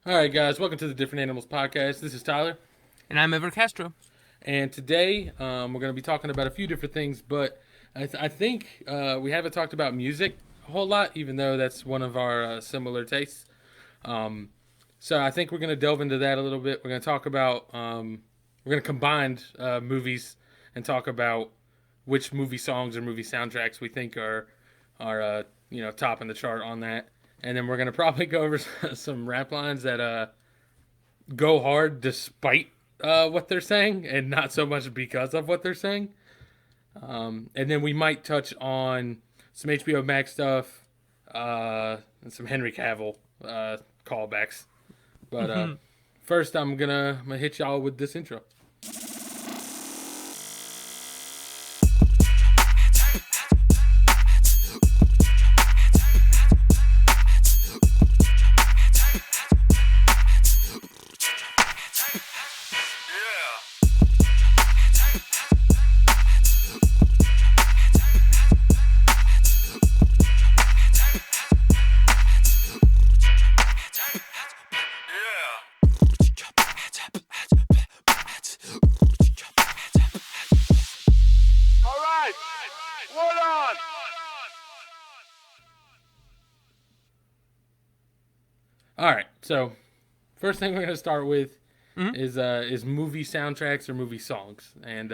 All right, guys, welcome to the Different Animals Podcast. This is Tyler. And I'm Ever Castro. And today we're going to be talking about a few different things, but I think we haven't talked about music a whole lot, even though that's one of our similar tastes. So I think we're going to delve into that a little bit. We're going to talk about, we're going to combine movies and talk about which movie songs or movie soundtracks we think are topping the chart on that. And then we're going to probably go over some rap lines that go hard despite what they're saying and not so much because of what they're saying. And then we might touch on some HBO Max stuff and some Henry Cavill callbacks. But first, I'm gonna hit y'all with this intro. All right, so first thing we're gonna start with is movie soundtracks or movie songs, and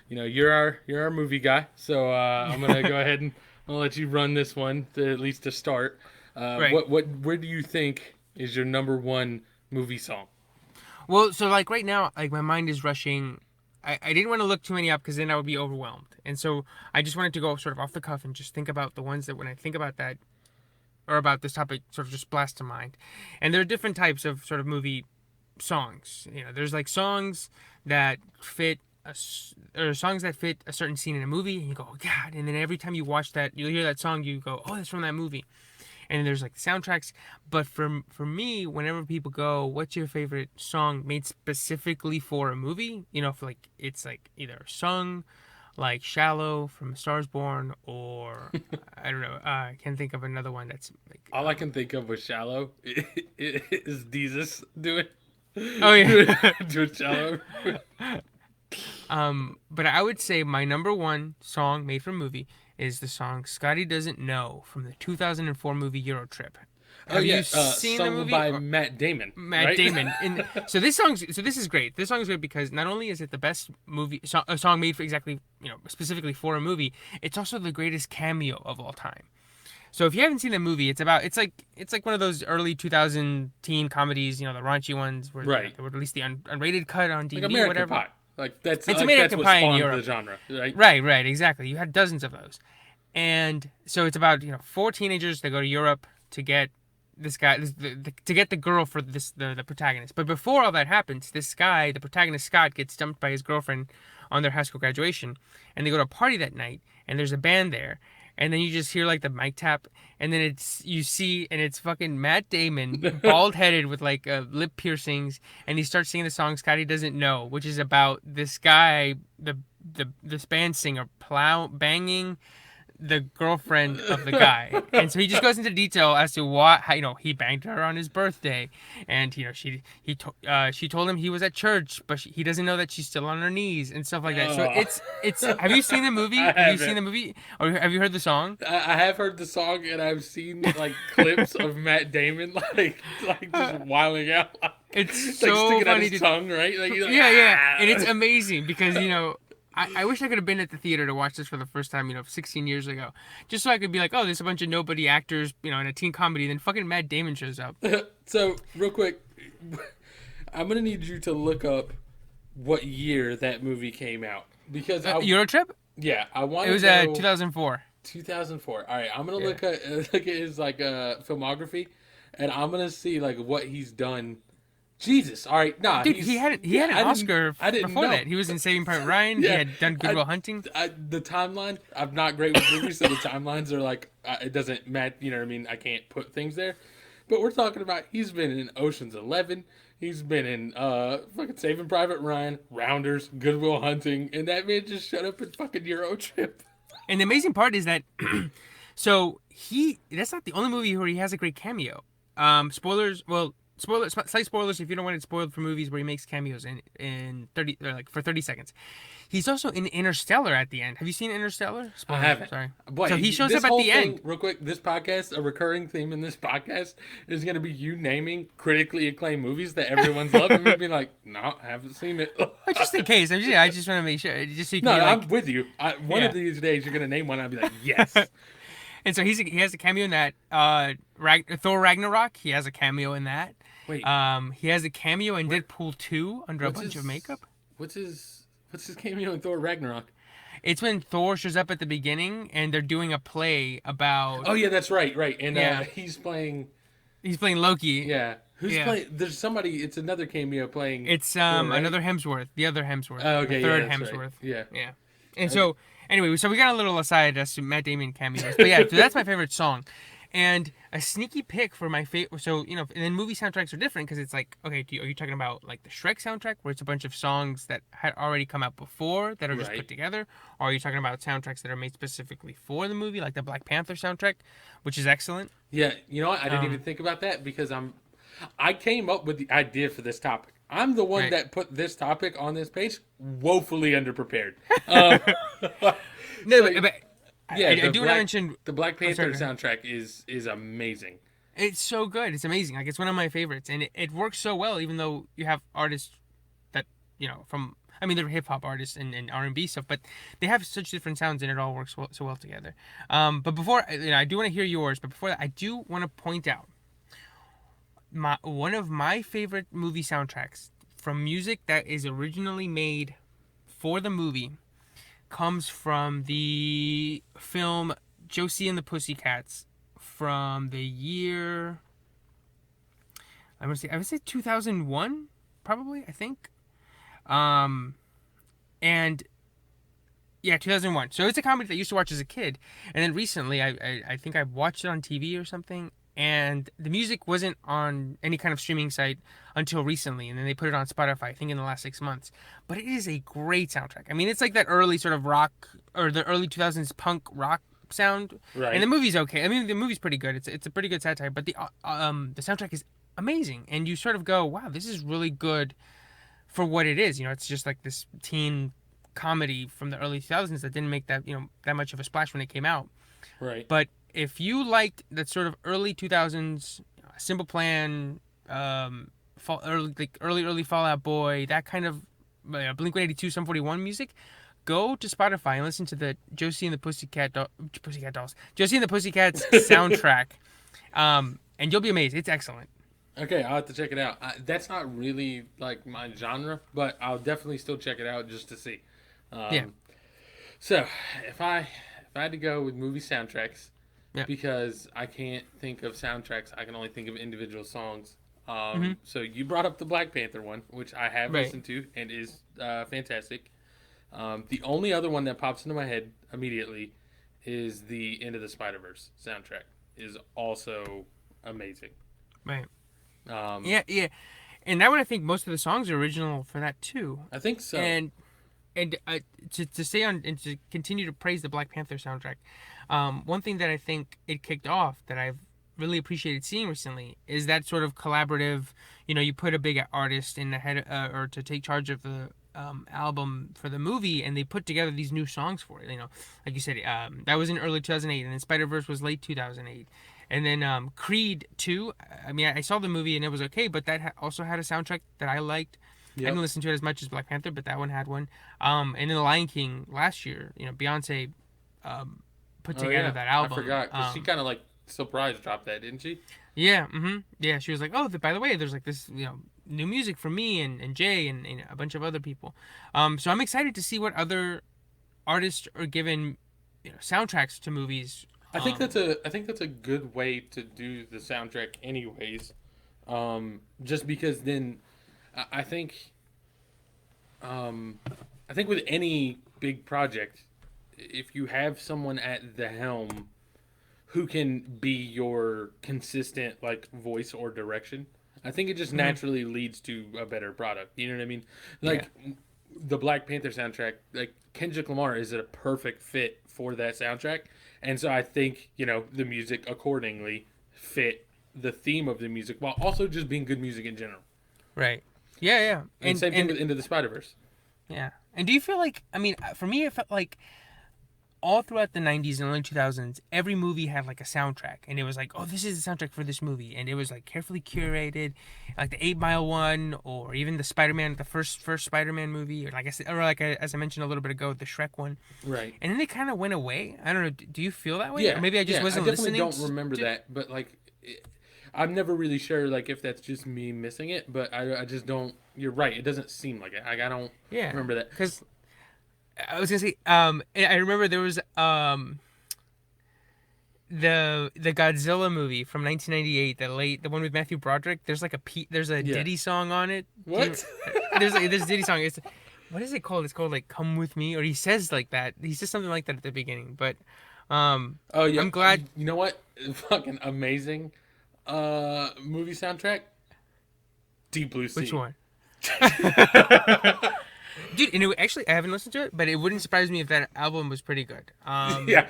you're our movie guy, so I'm gonna go ahead and I'll let you run this one at least to start. Right. Where do you think is your number one movie song? Well, so like right now, like my mind is rushing. I didn't want to look too many up because then I would be overwhelmed. And so I just wanted to go sort of off the cuff and just think about the ones that when I think about that or about this topic sort of just blast to mind. And there are different types of sort of movie songs. There's like songs that fit or songs that fit a certain scene in a movie and you go, oh, God. And then every time you watch that, you'll hear that song, you go, oh, that's from that movie. And then there's like the soundtracks. But for me, whenever people go, what's your favorite song made specifically for a movie? For like, it's like either sung like Shallow from A Star Is Born, or I don't know. I can't think of another one that's like. All I can think of with Shallow is Jesus doing. Oh yeah, doing Shallow. But I would say my number one song made for a movie is the song "Scotty Doesn't Know" from the 2004 movie Euro Trip. Have you seen the movie? By Matt Damon. Matt Damon. And so this is great. This song is great because not only is it the best a song made for specifically for a movie, it's also the greatest cameo of all time. So if you haven't seen the movie, it's like one of those early 2000 teen comedies, the raunchy ones where they would release the unrated cut on DVD like American or whatever. Pie. Like that's it's like American that's Pie what in spawned Europe. the genre, right? Right, exactly. You had dozens of those. And so it's about, four teenagers that go to Europe to get this guy, to get the girl for the protagonist. But before all that happens, this guy, the protagonist Scott, gets dumped by his girlfriend on their high school graduation, and they go to a party that night, and there's a band there, and then you just hear like the mic tap, and then it's fucking Matt Damon, bald headed with like lip piercings, and he starts singing the song Scotty Doesn't Know, which is about this guy, this band singer banging the girlfriend of the guy. And so he just goes into detail as to how he banged her on his birthday, and she told him he was at church, but he doesn't know that she's still on her knees and stuff like that. So it's have you seen the movie? Have you seen the movie, or have you heard the song? I have heard the song, and I've seen like clips of Matt Damon like just wilding out. It's like so sticking funny out his tongue, right? Like, yeah, and it's amazing because I wish I could have been at the theater to watch this for the first time, 16 years ago. Just so I could be like, oh, there's a bunch of nobody actors, in a teen comedy. Then fucking Matt Damon shows up. So, real quick, I'm going to need you to look up what year that movie came out. Because Euro Trip? Yeah, I want to. It was 2004. 2004. All right, I'm going to look at his filmography, and I'm going to see like what he's done. Jesus, all right, nah. Dude, he had an Oscar before that. He was in Saving Private Ryan. Yeah, he had done Good Will Hunting. The timeline, I'm not great with movies, so the timelines are like, it doesn't match, you know what I mean? I can't put things there. But we're talking about, he's been in Ocean's 11. He's been in fucking Saving Private Ryan, Rounders, Good Will Hunting, and that man just showed up in fucking Euro Trip. And the amazing part is that, so that's not the only movie where he has a great cameo. Spoilers, well, slight spoilers if you don't want it spoiled for movies where he makes cameos in 30 or like for 30 seconds. He's also in Interstellar at the end. Have you seen Interstellar? I Spoilers, haven't. sorry. So he Boy, shows this up at whole the thing, end. real quick, this podcast, a recurring theme in this podcast is going to be you naming critically acclaimed movies that everyone's loved and me being like, no, haven't seen it. But just in case, I just want to make sure, just so you No, can be I'm like, with you. One yeah. of these days you're going to name one, I'll be like, yes. And so he has a cameo in that Thor Ragnarok. He has a cameo in that. Wait, He has a cameo in Where- Deadpool 2 under a what's bunch of his, makeup. what's his cameo in Thor Ragnarok? It's when Thor shows up at the beginning and they're doing a play about. Oh, yeah, that's right, right. And Yeah. he's playing, He's playing Loki. yeah. Who's Yeah. playing? There's somebody, it's another cameo playing. It's Thor, right? another Hemsworth, the other Hemsworth, Oh, okay, the third yeah, that's Hemsworth. right. Yeah. Yeah. And so anyway, so we got a little aside as to Matt Damon cameos, but yeah, so that's my favorite song. And a sneaky pick for my favorite. So and then movie soundtracks are different because it's like, okay, are you talking about like the Shrek soundtrack where it's a bunch of songs that had already come out before that are just Right. put together, or are you talking about soundtracks that are made specifically for the movie, like the Black Panther soundtrack, which is excellent. Yeah, you know what? I didn't Um, even think about that because I came up with the idea for this topic. I'm the one Right. that put this topic on this page, woefully underprepared. Um, No, so, but yeah, I the do want to mention the Black Panther sorry, go soundtrack is amazing. it's so good. It's amazing. Like it's one of my favorites, and it works so well. Even though you have artists that from, I mean, they're hip hop artists and R&B stuff, but they have such different sounds, and it all works so well together. But before, I do want to hear yours. But before that, I do want to point out one of my favorite movie soundtracks from music that is originally made for the movie comes from the film Josie and the Pussycats from the year I would say 2001 probably, I think. And yeah, 2001. So it's a comedy that I used to watch as a kid, and then recently I think I watched it on TV or something, and the music wasn't on any kind of streaming site until recently, and then they put it on Spotify, I think in the last 6 months. But it is a great soundtrack. I mean, it's like that early sort of rock, or the early 2000s punk rock sound, Right. and the movie's okay. I mean, the movie's pretty good. It's a pretty good satire, but the soundtrack is amazing, and you sort of go, wow, this is really good for what it is. It's just like this teen comedy from the early 2000s that didn't make that much of a splash when it came out. Right. But if you liked that sort of early 2000s, Simple Plan, early Fallout Boy, that kind of Blink-182, Sum 41 music, go to Spotify and listen to the Josie and the Pussycat Dolls, Josie and the Pussycats soundtrack, and you'll be amazed. It's excellent. Okay, I'll have to check it out. That's not really like my genre, but I'll definitely still check it out just to see. Yeah. So if I had to go with movie soundtracks, Yeah. because I can't think of soundtracks, I can only think of individual songs. So you brought up the Black Panther one, which I have Right. listened to and is fantastic. The only other one that pops into my head immediately is the End of the Spider-Verse soundtrack. Is also amazing. Right. Um, Yeah. And that one, I think most of the songs are original for that too. I think so. And to stay on and to continue to praise the Black Panther soundtrack, one thing that I think it kicked off that I've really appreciated seeing recently is that sort of collaborative. You put a big artist in the head or to take charge of the album for the movie, and they put together these new songs for it. Like you said, that was in early 2008, and then Spider-Verse was late 2008. And then Creed 2, I mean, I saw the movie and it was okay, but that also had a soundtrack that I liked. I Yep. didn't listen to it as much as Black Panther, but that one had one. And then The Lion King last year, Beyonce put together that album. I forgot because she kind of like surprise dropped that, didn't she? Yeah, yeah. She was like, "Oh, by the way, there's like this, new music from me and Jay and a bunch of other people." So I'm excited to see what other artists are given, soundtracks to movies. I think that's a good way to do the soundtrack, anyways. Just because then, I think, I think with any big project, if you have someone at the helm who can be your consistent like voice or direction, I think it just naturally leads to a better product. You know what I mean? Like the Black Panther soundtrack, like Kendrick Lamar is a perfect fit for that soundtrack, and so I think the music accordingly fit the theme of the music while also just being good music in general. Right. Yeah, yeah. And same thing with Into the Spider-Verse. Yeah. And do you feel like, I mean, for me, it felt like all throughout the 90s and early 2000s, every movie had like a soundtrack. And it was like, oh, this is the soundtrack for this movie. And it was like carefully curated, like the 8 Mile one, or even the Spider-Man, the first Spider-Man movie, or like as I mentioned a little bit ago, the Shrek one. Right. And then they kind of went away. I don't know. Do you feel that way? Yeah. Or maybe I just wasn't listening. I definitely don't remember that, but like, I'm never really sure like if that's just me missing it, but I just don't. You're right. It doesn't seem like it. I don't remember that. Because I was gonna say, I remember there was the Godzilla movie from 1998, the one with Matthew Broderick. There's like there's a Diddy song on it. What? There's a Diddy song. What is it called? It's called like "Come With Me," or he says like that. He says something like that at the beginning. But oh yeah, I'm glad. You know what? Fucking amazing movie soundtrack. Deep Blue Sea. Which one? Dude, and actually, I haven't listened to it, but it wouldn't surprise me if that album was pretty good. Yeah,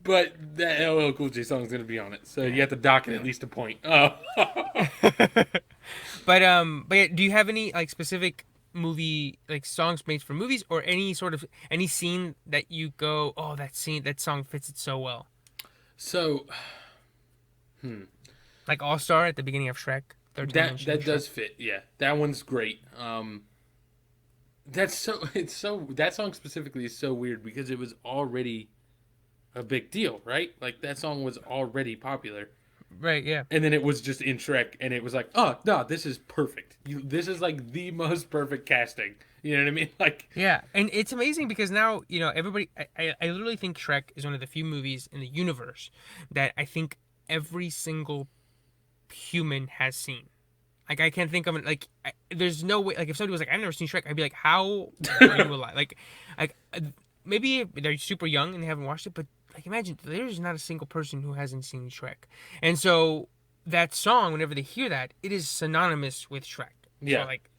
but that LL Cool J song is going to be on it, so you have to dock it at least a point. Oh. But yeah, do you have any like specific movie like songs made for movies, or any scene that you go, oh, that song fits it so well? So, like All Star at the beginning of Shrek. That does fit. Yeah, that one's great. That song specifically is so weird because it was already a big deal, right? Like that song was already popular. Right, yeah. And then it was just in Shrek and it was like, oh no, this is perfect. This is like the most perfect casting. You know what I mean? Like, yeah, and it's amazing because now, everybody, I literally think Shrek is one of the few movies in the universe that I think every single human has seen. Like, I can't think of it. Like, there's no way. Like, if somebody was like, "I've never seen Shrek," I'd be like, "How are you alive?" Like, maybe they're super young and they haven't watched it, but like, imagine there's not a single person who hasn't seen Shrek. And so that song, whenever they hear that, it is synonymous with Shrek. Yeah, so, like,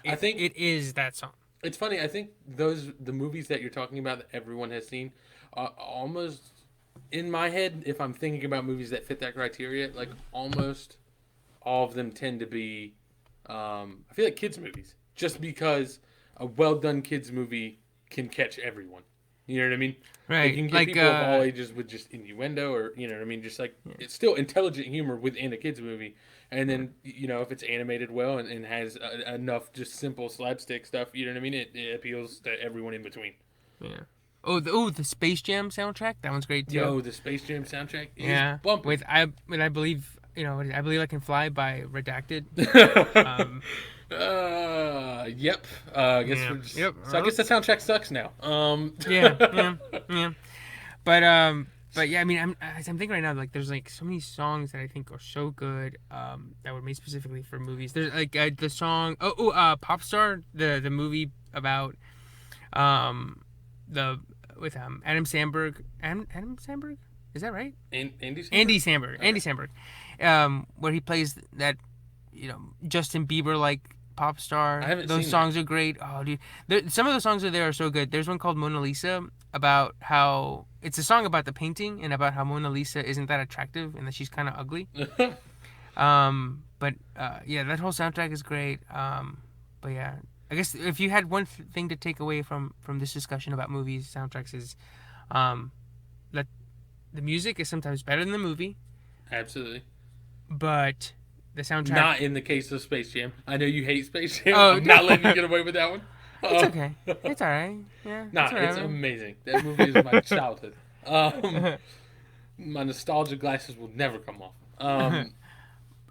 I think it is that song. It's funny. I think the movies that you're talking about that everyone has seen, almost in my head, if I'm thinking about movies that fit that criteria, like almost all of them tend to be, I feel like kids movies, just because a well done kids movie can catch everyone. You know what I mean? Right. Like you can get people of all ages with just innuendo, or you know what I mean, just like it's still intelligent humor within a kids movie. And then if it's animated well and has enough just simple slapstick stuff, you know what I mean, it appeals to everyone in between. Yeah. The Space Jam soundtrack, that one's great too. Yo, the Space Jam soundtrack is bumping. With I believe I Believe I Can Fly by Redacted. Yep. I guess yep. So I guess the soundtrack sucks now. Yeah. But yeah, I mean, I'm thinking right now, like, there's like so many songs that I think are so good, that were made specifically for movies. There's like the song, Pop Star, the movie about, with Adam Sandberg. Adam Sandberg, is that right? Andy Samberg. Okay. Andy Samberg, where he plays that, Justin Bieber like pop star. I haven't Those seen songs are great. Oh, dude, some of the songs are so good. There's one called Mona Lisa about how it's a song about the painting and about how Mona Lisa isn't that attractive and that she's kind of ugly. But yeah, that whole soundtrack is great. But yeah, I guess if you had one thing to take away from this discussion about movies, soundtracks is, that the music is sometimes better than the movie. Absolutely. But the soundtrack... Not in the case of Space Jam. I know you hate Space Jam. Oh, I'm not letting you get away with that one. It's okay. It's all right. Yeah. It's amazing. That movie is my childhood. My nostalgia glasses will never come off.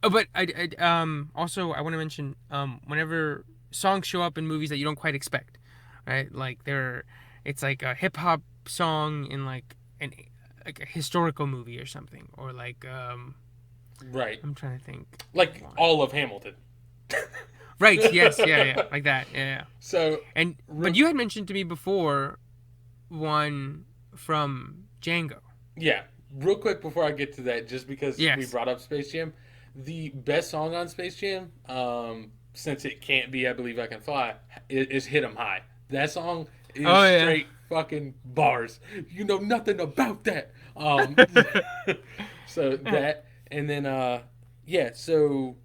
But I also I want to mention, whenever songs show up in movies that you don't quite expect, right? Like it's like a hip hop song in like a historical movie or something, or like right. I'm trying to think. Like all of Hamilton. Right. Yes. Yeah. Like that. Yeah. So but you had mentioned to me before one from Django. Yeah. Real quick before I get to that, just because Yes. we brought up Space Jam, the best song on Space Jam, since it can't be I Believe I Can Fly, is Hit 'Em High. That song is straight fucking bars. You know nothing about that. So that, and then yeah. So,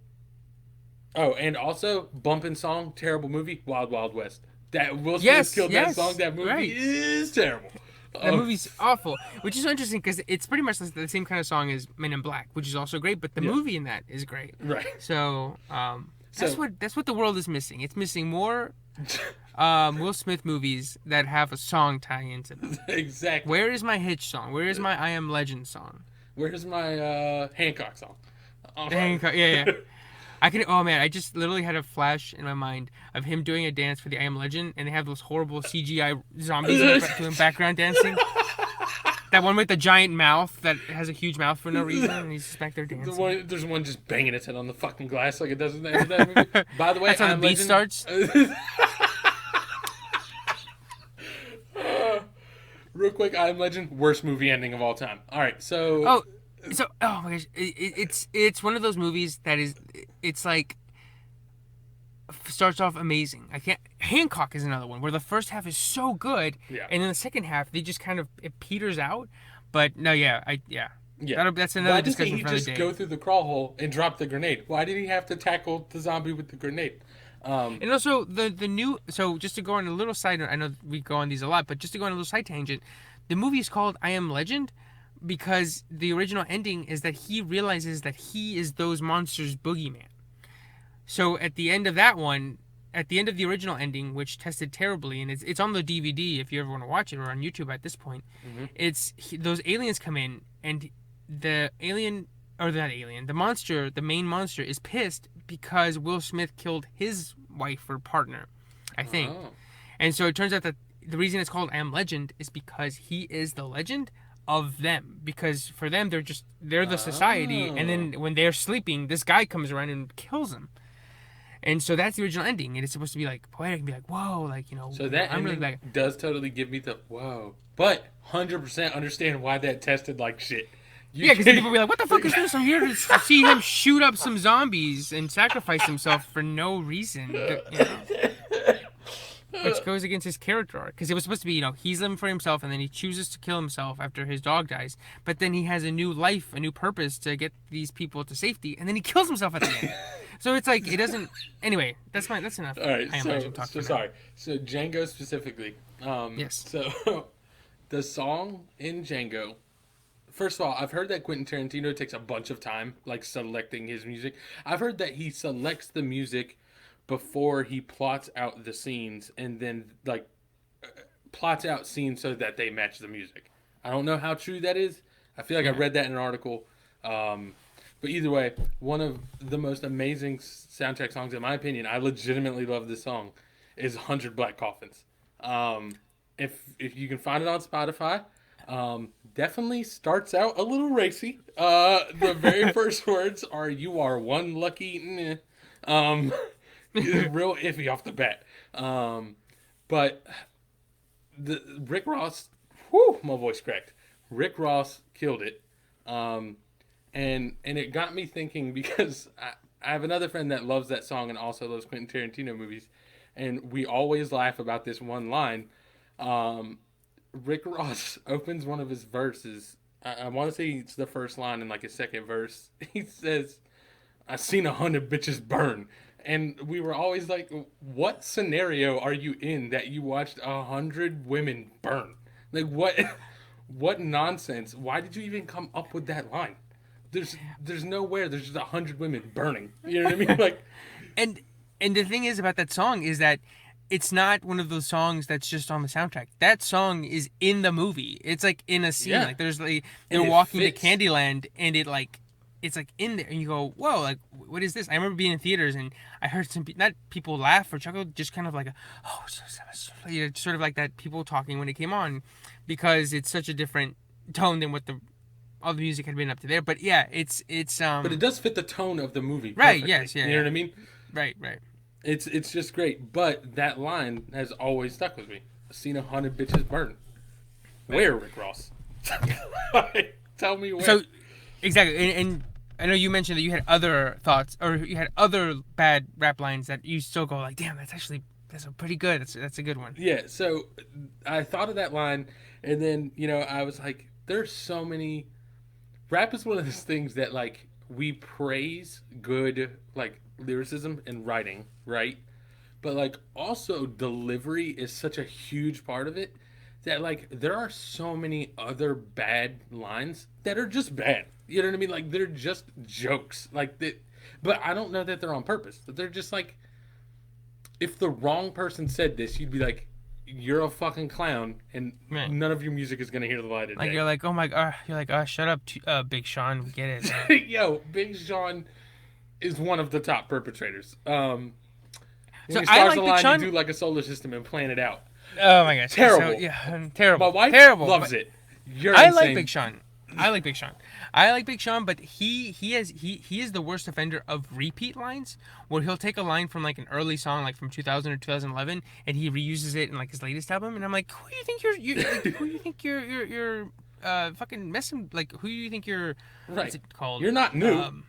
oh, and also bumping song, terrible movie, Wild Wild West. That Will Smith Yes, killed that song. yes, That movie right. is terrible. That Oh, movie's awful, which is so interesting because it's pretty much the same kind of song as Men in Black, which is also great. But the yeah, movie in that is great. right. So So, that's what the world is missing. It's missing more Will Smith movies that have a song tie into them. exactly. Where is my Hitch song? Where is my I Am Legend song? Where's my Hancock song? The Hancock, yeah, yeah. I can. Oh man, I just literally had a flash in my mind of him doing a dance for the I Am Legend, and they have those horrible CGI zombies in the doing background dancing. That one with the giant mouth that has a huge mouth for no reason, and he's just back there dancing. There's one just banging its head on the fucking glass like it does in the end of that movie. By the way, That's how the I'm beat Legend. starts. Real quick, I'm Legend, worst movie ending of all time. All right, so Oh, so oh my gosh, it's one of those movies that is it's like starts off amazing. I can't. Hancock is another one where the first half is so good, yeah, and then the second half they just kind of it peters out. But no, yeah. yeah. That's Why another doesn't discussion he for another just day. go through the crawl hole and drop the grenade? Why did he have to tackle the zombie with the grenade? And also the new so just to go on a little side note, I know we go on these a lot, but just to go on a little side tangent, the movie is called I Am Legend because the original ending is that he realizes that he is those monsters' boogeyman. So at the end of that one, at the end of the original ending, which tested terribly, and it's on the DVD if you ever want to watch it or on YouTube at this point, Mhm. those aliens come in and the alien or not alien, the monster, the main monster is pissed because Will Smith killed his wife or partner, I think. Oh. And so it turns out that the reason it's called I Am Legend is because he is the legend of them. Because for them, they're the society, and Oh. then when they're sleeping, this guy comes around and kills them. And so that's the original ending, and it's supposed to be like poetic, and be like, whoa, like So that I'm really ending like, does totally give me the whoa, but 100% understand why that tested like shit. You yeah, because people can't. will be like, what the fuck is this? I'm here to see him shoot up some zombies and sacrifice himself for no reason. Which goes against his character arc because it was supposed to be he's living for himself and then he chooses to kill himself after his dog dies, but then he has a new life, a new purpose to get these people to safety, and then he kills himself at the end. So it's like it doesn't. Anyway, that's enough. All right, I imagine talk so for now. sorry. So Django specifically. Yes. So the song in Django. First of all, I've heard that Quentin Tarantino takes a bunch of time, like selecting his music. I've heard that he selects the music before he plots out the scenes, and then like plots out scenes so that they match the music. I don't know how true that is. I feel like I Yeah. read that in an article. But either way, one of the most amazing soundtrack songs, in my opinion, I legitimately love this song, is "100 Black Coffins." If you can find it on Spotify, definitely starts out a little racy. The very first words are "You are one lucky," real iffy off the bat. But the Rick Ross, whew, my voice cracked. Rick Ross killed it. Um, and it got me thinking because I have another friend that loves that song and also loves Quentin Tarantino movies, and we always laugh about this one line. Um, Rick Ross opens one of his verses. I want to say it's the first line in like his second verse. He says, "I seen 100 bitches burn," and we were always like, "What scenario are you in that you watched 100 women burn? Like what? What nonsense? Why did you even come up with that line?" There's nowhere. There's just 100 women burning. You know what I mean? Like, And the thing is about that song is that it's not one of those songs that's just on the soundtrack. That song is in the movie. It's like in a scene. yeah, Like there's like and they're it walking to fits. Candyland and it's like in there and you go, whoa, like what is this? I remember being in theaters and I heard not people laugh or chuckle, just kind of like sort of like that people talking when it came on because it's such a different tone than what the all the music had been up to there. But yeah, it's But it does fit the tone of the movie right, perfectly. yes, yeah, You know yeah. what I mean? Right. It's just great. But that line has always stuck with me. I've seen 100 bitches burn. Right. Where, Rick Ross? Tell me where. So exactly, and I know you mentioned that you had other thoughts or you had other bad rap lines that you still go like, damn, that's a pretty good. That's a good one. Yeah, so I thought of that line, and then I was like, "There's so many." Rap is one of those things that, like, we praise good like lyricism and writing, right? But like also delivery is such a huge part of it that like there are so many other bad lines that are just bad. You know what I mean? Like they're just jokes. Like that, but I don't know that they're on purpose. But they're just like if the wrong person said this, you'd be like, "You're a fucking clown," and Right. none of your music is gonna hear the light of Like day. you're like, oh my god, you're like, shut up, Big Sean, we get it. Yo, Big Sean is one of the top perpetrators. When So he I stars a like Big line, you Sean. do like a solar system and plan it out. Oh my gosh, Terrible. So yeah, My terrible, wife terrible. loves but it. You're I insane. like Big Sean. I like Big Sean. I like Big Sean, but he is the worst offender of repeat lines, where he'll take a line from like an early song, like from 2000 or 2011, and he reuses it in like his latest album, and I'm like, who do you think who do you think you're fucking messing, like, who do you think you're, what's Right. it called? You're not new.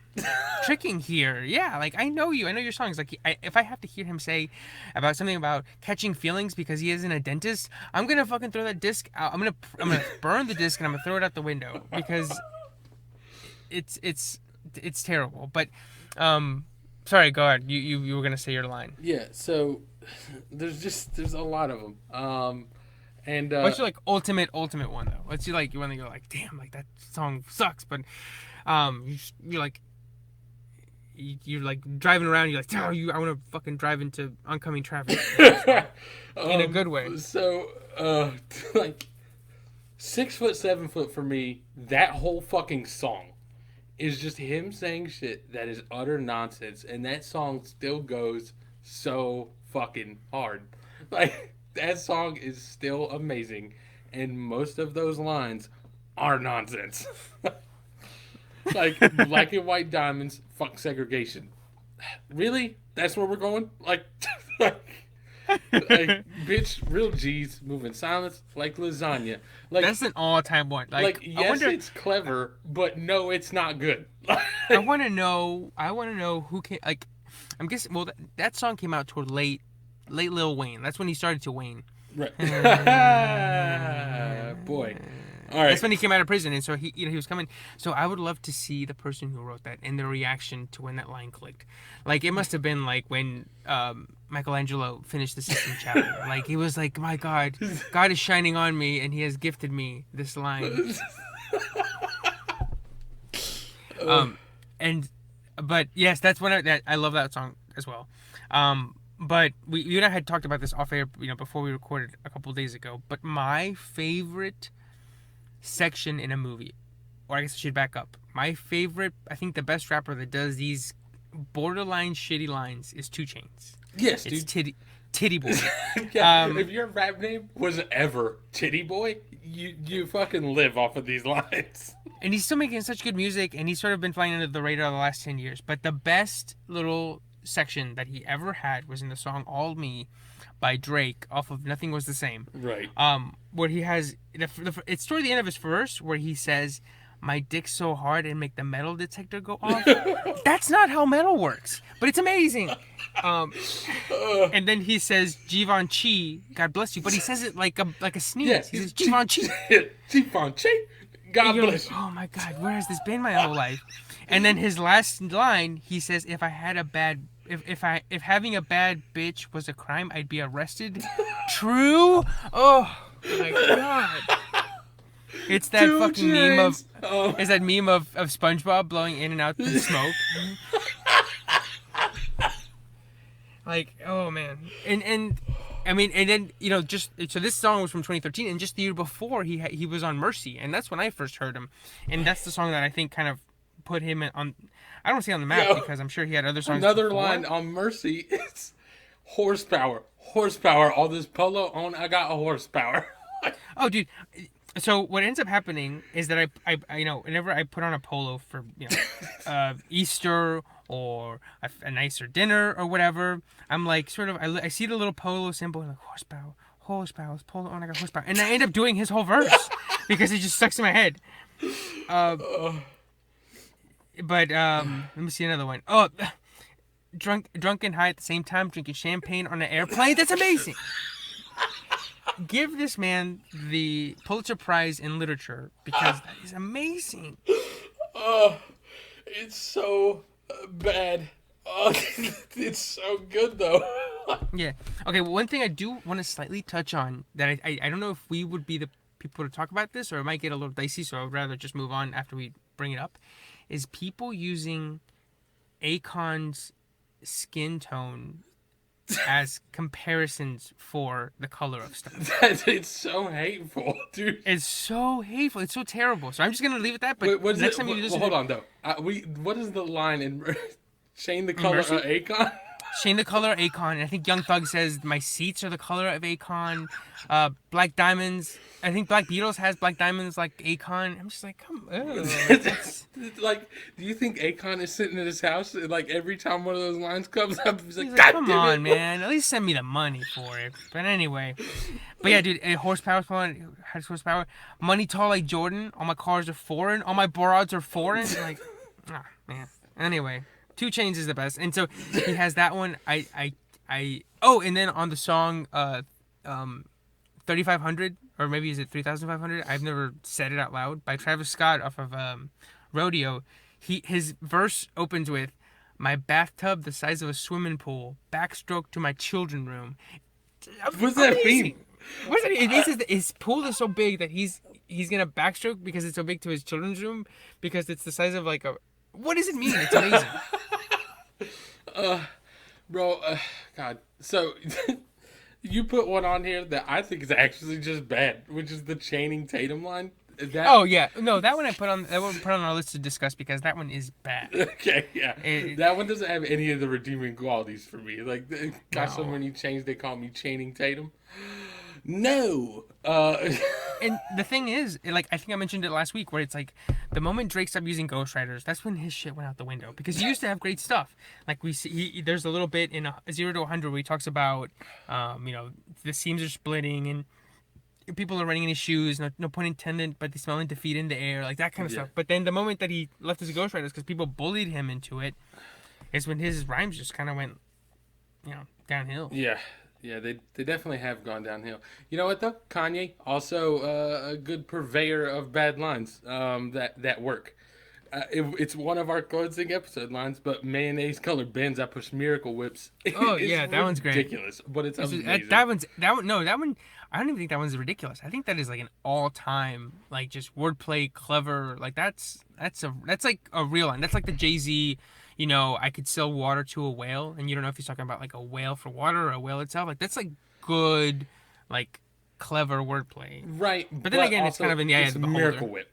Tricking here. Yeah, like I know you. I know your songs. Like if I have to hear him say about something about catching feelings because he isn't a dentist, I'm gonna fucking throw that disc out. I'm gonna burn the disc and I'm gonna throw it out the window because it's terrible. But sorry, go ahead. You were gonna say your line. Yeah. So there's a lot of them. And What's your like ultimate one though? What's your like one that you're like, damn, like that song sucks, but you're like. You're like driving around. You're like, oh, I want to fucking drive into oncoming traffic in a good way. So, like 6 foot, 7 foot for me, that whole fucking song is just him saying shit that is utter nonsense, and that song still goes so fucking hard. Like that song is still amazing, and most of those lines are nonsense. Like black and white diamonds, fuck segregation. Really? That's where we're going? Like, bitch, real G's moving silence like lasagna. Like, That's an all-time one. like I yes, wonder. it's clever, but no, it's not good. I want to know. I want to know who came. Like, I'm guessing. Well, that song came out toward late Lil Wayne. That's when he started to wane. Right. Boy. All right. That's when he came out of prison, and so he was coming. So I would love to see the person who wrote that and their reaction to when that line clicked. Like it must have been like when Michelangelo finished the Sistine Chapel. Like he was like, "My God, God is shining on me, and He has gifted me this line." And but yes, that's when I love that song as well. But you and I had talked about this off air, before we recorded a couple of days ago. But my favorite section in a movie, or I guess I should back up. My favorite, I think the best rapper that does these borderline shitty lines is 2 Chainz. Yes, It's dude. Titty Boy. Yeah, if your rap name was ever Titty Boy, you fucking live off of these lines. And he's still making such good music, and he's sort of been flying under the radar the last 10 years. But the best little section that he ever had was in the song All Me by Drake off of Nothing Was the Same. Right. Where he has it's toward the end of his verse where he says, "My dick's so hard and make the metal detector go off." That's not how metal works, but it's amazing. And then he says, "Givenchy, God bless you," but he says it like a sneeze. Yeah, He says, "Givenchy." Givenchy. God And you're bless like, you. oh my God, where has this been my whole life? And then his last line, he says, "If I had a bad, if having a bad bitch was a crime, I'd be arrested." True. Oh my God. It's that 2 fucking meme of. Chainz. Oh. It's that meme of SpongeBob blowing in and out the smoke. Like, oh man, and I mean, and then just so this song was from 2013, and just the year before he was on Mercy, and that's when I first heard him, and that's the song that I think kind of put him on. I don't say on the map because I'm sure he had other songs. Another before. line on Mercy is horsepower. All this polo on, I got a horsepower. Oh, dude. So what ends up happening is that I whenever I put on a polo for Easter or a nicer dinner or whatever, I'm like sort of I see the little polo symbol and like horsepower, polo on, I got horsepower, and I end up doing his whole verse because it just stuck in my head. But let me see another one. Oh, drunk and high at the same time, drinking champagne on an airplane. That's amazing. Give this man the Pulitzer Prize in literature because that is amazing. It's so bad. Oh, it's so good though. Yeah. Okay. Well, one thing I do want to slightly touch on that I don't know if we would be the people to talk about this or it might get a little dicey, so I'd rather just move on after we bring it up. Is people using Akon's skin tone as comparisons for the color of stuff. It's so hateful, dude. It's so hateful. It's so terrible. So I'm just gonna leave it at that. But Wait, what is next it? time you listen, Hold on though. What is the line in Shane the in color of Mercy, Akon? Shane the color of Akon. And I think Young Thug says my seats are the color of Akon. Black Diamonds. I think Black Beatles has Black Diamonds like Akon. I'm just like, come on. Like, do you think Akon is sitting in his house and like every time one of those lines comes up, he's like, He's like, God come damn on, it, man. At least send me the money for it. But anyway. But yeah, dude, horsepower, has horsepower. Money tall like Jordan. All my cars are foreign. All my broads are foreign. Like, ah, man. Anyway, 2 Chainz is the best. And so he has that one. Oh, and then on the song, 3500, or maybe is it 3500? I've never said it out loud. By Travis Scott off of Rodeo. His verse opens with, my bathtub the size of a swimming pool, backstroke to my children room. What's that mean? What's that? It means his pool is so big that he's gonna backstroke because it's so big to his children's room because it's the size of like a. What does it mean? It's amazing. Bro, God. So you put one on here that I think is actually just bad, which is the Channing Tatum line. Is that Oh yeah, no, that one I put on our list to discuss because that one is bad. okay? Yeah, that one doesn't have any of the redeeming qualities for me. Like, got so No. many chains, they call me Channing Tatum. No. And the thing is, like I think I mentioned it last week, where it's like the moment Drake stopped using ghostwriters, that's when his shit went out the window. Because he used to have great stuff. Like we see, there's a little bit in 0 to 100 where he talks about, the seams are splitting and people are running in his shoes. No pun intended, but they smelling defeat in the air, like that kind of stuff. But then the moment that he left his ghostwriters, because people bullied him into it, is when his rhymes just kind of went, downhill. Yeah. Yeah, they definitely have gone downhill. You know what though? Kanye also a good purveyor of bad lines that work. It's one of our closing episode lines, but mayonnaise colored Benz I push miracle whips. Oh yeah, that one's great. Ridiculous, but it's amazing. That one. That one. I don't even think that one's ridiculous. I think that is like an all-time, like just wordplay, clever. Like that's like a real line. That's like the Jay-Z. I could sell water to a whale, and you don't know if he's talking about like a whale for water or a whale itself. Like that's like good, like clever wordplay. Right, but then again, it's kind of in the eye of the beholder. Miracle Whip.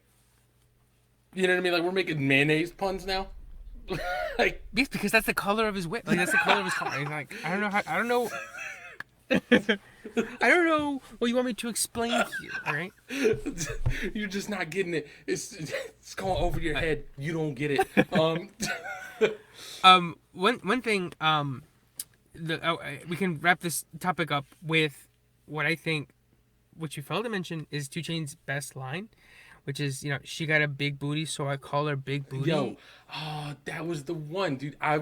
You know what I mean? Like we're making mayonnaise puns now. Like yes, because that's the color of his whip. Like that's the color of his car. He's like, I don't know. I don't know. I don't know what you want me to explain here. All right. You're just not getting it. It's going over your head. You don't get it. One thing. We can wrap this topic up with what I think, what you failed to mention, is 2 Chainz's best line, which is, she got a big booty, so I call her Big Booty. Yo, that was the one, dude. I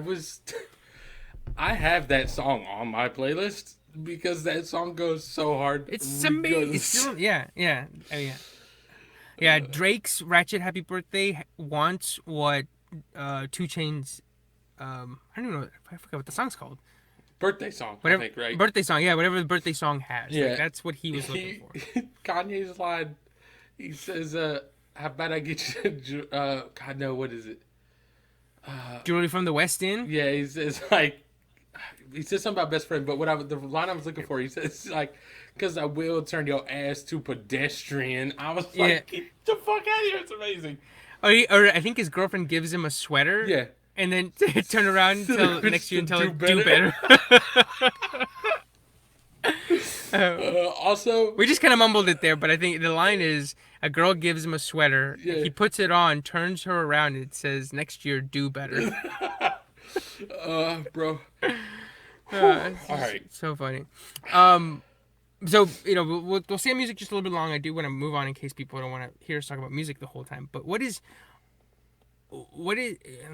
have that song on my playlist because that song goes so hard. It's amazing. It's still, yeah. Oh, yeah. Yeah, Drake's Ratchet Happy Birthday wants what 2 Chainz, I don't even know, I forgot what the song's called. Birthday song, whatever, I think, right? Birthday song, yeah, whatever the birthday song has. Yeah. Like, that's what he was looking for. Kanye's line, he says, how about I get you, God, no, what is it? Jewelry from the West End? Yeah, he says, like, he says something about best friend, but the line I was looking for, he says, like, because I will turn your ass to pedestrian. I was like, get the fuck out of here, it's amazing. Or I think his girlfriend gives him a sweater. Yeah. And then turn around until next to you and tell her, do better. Also, we just kind of mumbled it there, but I think the line is, a girl gives him a sweater, he puts it on, turns her around, and it says, next year, do better. bro. All right. So funny. So, we'll stay on music just a little bit long. I do want to move on in case people don't want to hear us talk about music the whole time. But what is, let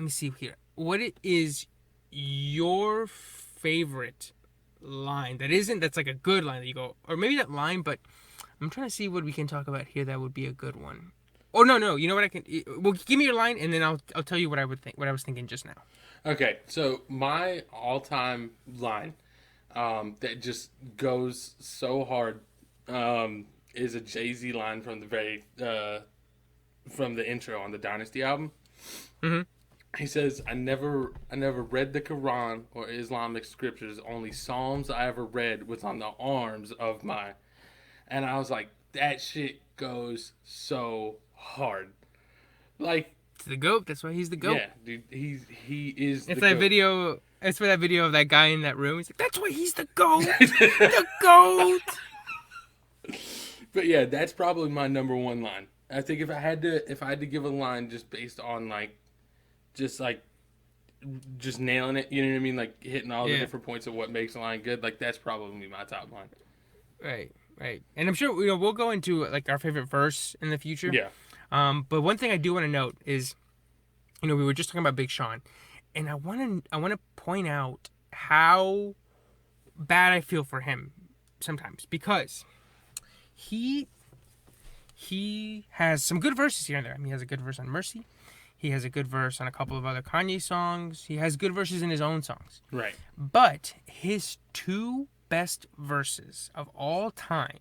me see here. What is your favorite line that's like a good line that you go, or maybe that line, but I'm trying to see what we can talk about here that would be a good one. Oh no, you know what I can. Well, give me your line, and then I'll tell you what I would think. What I was thinking just now. Okay, so my all-time line that just goes so hard is a Jay-Z line from the from the intro on the Dynasty album. Mm-hmm. He says, I never read the Quran or Islamic scriptures. Only Psalms I ever read was on the arms of my." And I was like, that shit goes so hard. Like, It's the goat. That's why he's the goat. yeah, dude, he is It's the that goat. video. It's for that video of that guy in that room. He's like, "That's why he's the goat. The goat." But yeah, that's probably my number one line. I think if I had to give a line just based on just like just nailing it, you know what I mean? Like hitting all the Yeah. different points of what makes a line good, like that's probably my top line. Right. Right. And I'm sure we'll go into like our favorite verse in the future. Yeah. But one thing I do want to note is, we were just talking about Big Sean, and I want to point out how bad I feel for him sometimes because he has some good verses here and there. I mean, he has a good verse on Mercy. He has a good verse on a couple of other Kanye songs. He has good verses in his own songs. Right. But his two best verses of all time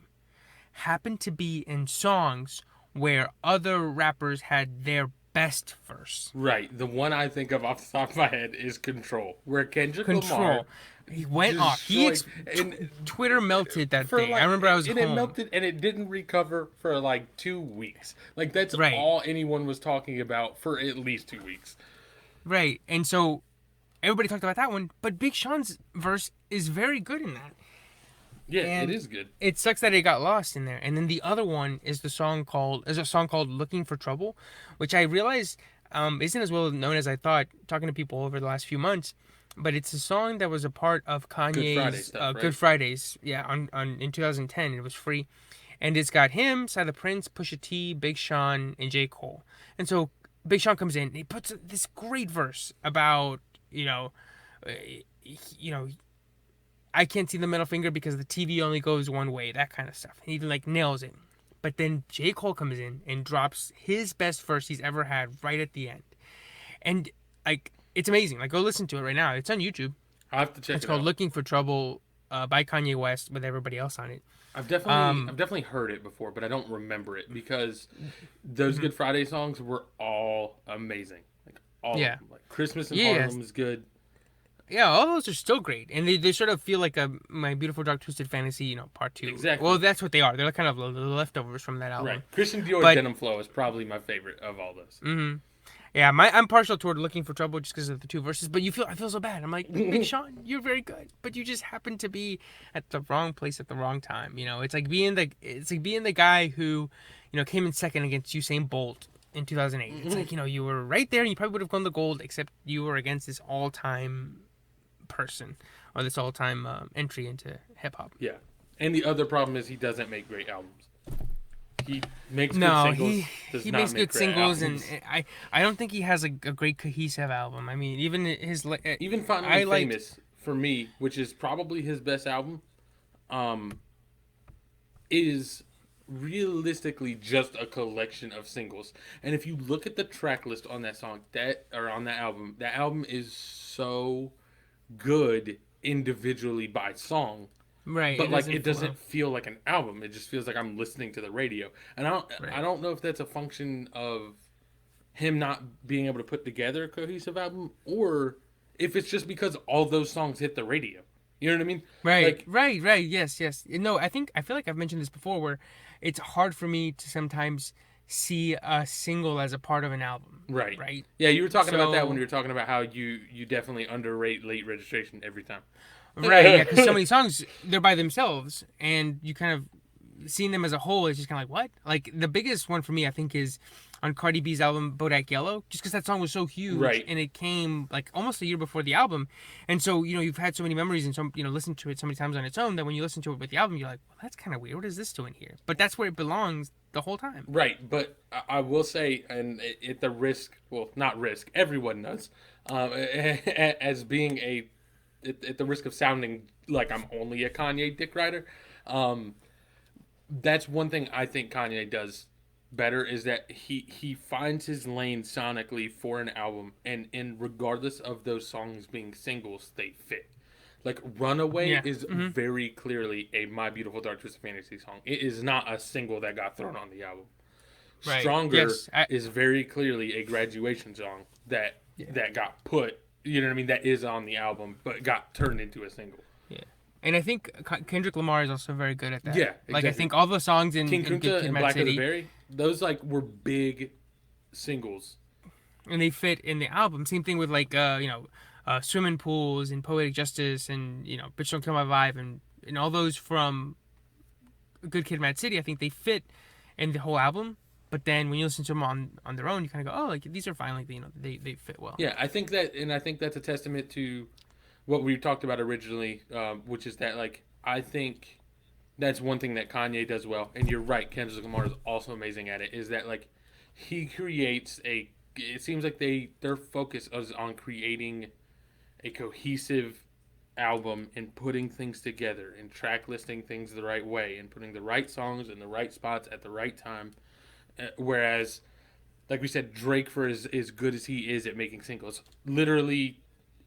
happen to be in songs where other rappers had their best verse. Right. The one I think of off the top of my head is Control, where Kendrick Control. Lamar He went just off. and Twitter melted that for day. I remember I was and home. it melted and it didn't recover for like 2 weeks. Like that's Right. all anyone was talking about for at least 2 weeks. Right. And so everybody talked about that one, but Big Sean's verse is very good in that. Yeah, And it is good. It sucks that it got lost in there. And then the other one is a song called "Looking for Trouble," which I realized isn't as well known as I thought. Talking to people over the last few months, but it's a song that was a part of Friday Kanye's stuff, right? Good Fridays. Yeah, on in 2010, it was free, and it's got him, Cyla Prince, Pusha T, Big Sean, and J. Cole. And so Big Sean comes in, and he puts this great verse about uh, I can't see the middle finger because the TV only goes one way, that kind of stuff. And he like nails it. But then J. Cole comes in and drops his best verse he's ever had right at the end. And like it's amazing. Like go listen to it right now. It's on YouTube. I have to check It's it called out. Looking for Trouble by Kanye West with everybody else on it. I've definitely heard it before, but I don't remember it because those Good Friday songs were all amazing. Like all Yeah. of them. Like Christmas in Yes. Harlem is good. Yeah, all those are still great, and they sort of feel like a My Beautiful Dark Twisted Fantasy, part two. Exactly. Well, that's what they are. They're like kind of the leftovers from that album. Right. Christian Dior But- Denim Flow is probably my favorite of all those. Mm-hmm. Yeah, I'm partial toward Looking for Trouble just because of the two verses. But I feel so bad. I'm like, Big Sean, you're very good, but you just happen to be at the wrong place at the wrong time. It's like being the guy who, came in second against Usain Bolt in 2008. It's like you were right there and you probably would have won the gold, except you were against this all-time person or this all-time entry into hip hop. Yeah. And the other problem is he doesn't make great albums. He makes No, good singles. does he not makes make good great singles, albums. and I don't think he has a great cohesive album. I mean, even Even Finally I liked- Famous for me, which is probably his best album, is realistically just a collection of singles. And if you look at the track list on that song, on that album is so good individually by song. right, But it flow. doesn't feel like an album. It just feels like I'm listening to the radio. And Right. I don't know if that's a function of him not being able to put together a cohesive album or if it's just because all those songs hit the radio. You know what I mean? Right, Like, right. Yes. No, I feel like I've mentioned this before, where it's hard for me to sometimes see a single as a part of an album. right. Right. Yeah, you were talking about that So- when you were talking about how you definitely underrate Late Registration every time. Right. Yeah. Because so many songs they're by themselves, and you kind of seeing them as a whole is just kind of like what? Like the biggest one for me, I think, is on Cardi B's album Bodak Yellow, just because that song was so huge, Right. and it came like almost a year before the album, and so you've had so many memories and so listened to it so many times on its own that when you listen to it with the album, you're like, well, that's kind of weird. What is this doing here? But that's where it belongs the whole time. Right, but I will say, and at the risk, well, not risk, everyone knows, as being at the risk of sounding like I'm only a Kanye dick rider, that's one thing I think Kanye does better is that he finds his lane sonically for an album, and regardless of those songs being singles, they fit. Like Runaway Yeah. is Hmm. very clearly a My Beautiful Dark Twisted Fantasy song. It is not a single that got thrown on the album. Right. Stronger Yes. is very clearly a graduation song that Yeah. that got put, you know what I mean, that is on the album but got turned into a single. Yeah. And I think Kendrick Lamar is also very good at that. Yeah, Like I exactly. think all the songs King in Good Kunta Kid, and Mad Black of the City, Berry, those like were big singles. and they fit in the album. Same thing with like Swimming Pools and Poetic Justice and Bitch Don't Kill My Vibe and all those from Good Kid, Mad City. I think they fit in the whole album. But then when you listen to them on their own, you kind of go, oh, like these are fine. Like they fit well. Yeah, I think that, and I think that's a testament to what we talked about originally, which is that like I think that's one thing that Kanye does well, and you're right. Kendrick Lamar is also amazing at it. Is that like he creates a? It seems like their focus is on creating a cohesive album and putting things together and track listing things the right way and putting the right songs in the right spots at the right time. Whereas, like we said, Drake, for as good as he is at making singles, literally,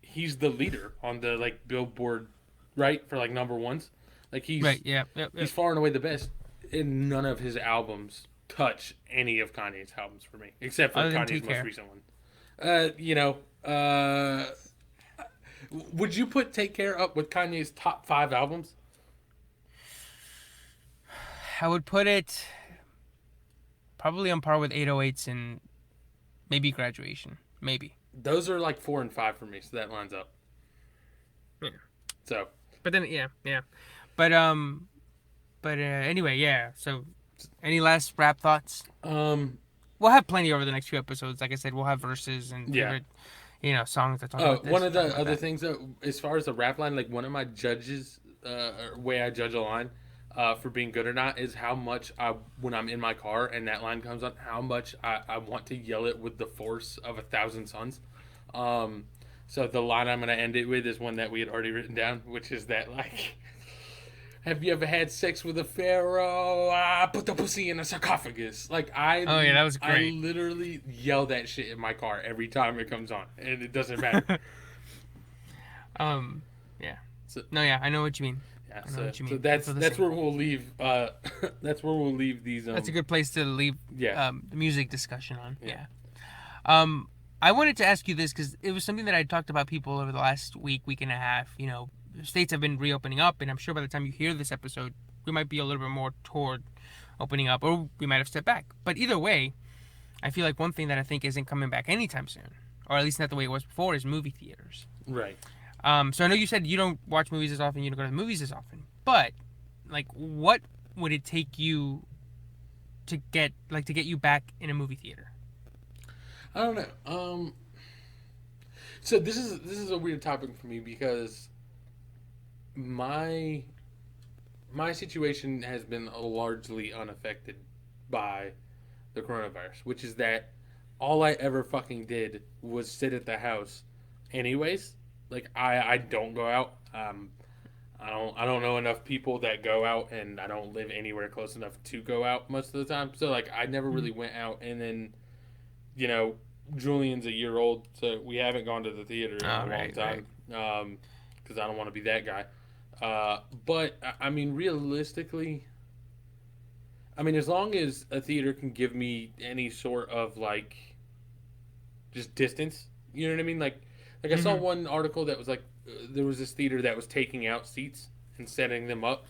he's the leader on the like Billboard, right, for like number ones. Like Right. Yeah. Yep. he's Yep. far and away the best. And none of his albums touch any of Kanye's albums for me, except for Other than Kanye's Take most Care. recent one. You know, would you put Take Care up with Kanye's top 5 albums? I would put it probably on par with 808s and maybe Graduation. Maybe. Those are like 4 and 5 for me, so that lines up. Yeah. So, But then yeah. But anyway, yeah. So any last rap thoughts? um, We'll have plenty over the next few episodes. Like I said, we'll have verses and yeah. favorite, songs that talk Oh, about this. one of Talk the about other that. things that, as far as the rap line, like one of my judges, or way I judge a line, for being good or not, is how much when I'm in my car and that line comes on, how much I want to yell it with the force of 1,000 suns. Um, so the line I'm gonna end it with is one that we had already written down, which is that like, have you ever had sex with a pharaoh? Put the pussy in a sarcophagus. Like Oh yeah, that was I great. literally yell that shit in my car every time it comes on, and it doesn't matter. Yeah. So, No, yeah, I know what you mean. yeah, I know what you so mean. I that's feel the that's same. where we'll leave. That's where we'll leave these. That's a good place to leave Yeah, the music discussion on. yeah, Yeah. Um, I wanted to ask you this because it was something that I talked about people over the last week and a half. States have been reopening up, and I'm sure by the time you hear this episode, we might be a little bit more toward opening up, or we might have stepped back. But either way, I feel like one thing that I think isn't coming back anytime soon, or at least not the way it was before, is movie theaters. right. So I know you said you don't watch movies as often, you don't go to the movies as often, but like, what would it take you to get you back in a movie theater? I don't know. So this is a weird topic for me because my my situation has been largely unaffected by the coronavirus, which is that all I ever fucking did was sit at the house, anyways. Like I don't go out. I don't know enough people that go out, and I don't live anywhere close enough to go out most of the time. So like I never really went out, and then you know Julian's a year old, so we haven't gone to the theater in a Oh, long right, right. time. Because I don't want to be that guy. But I mean, realistically, I mean, as long as a theater can give me any sort of like just distance, you know what I mean? Like I saw Mm-hmm. one article that was like there was this theater that was taking out seats and setting them up,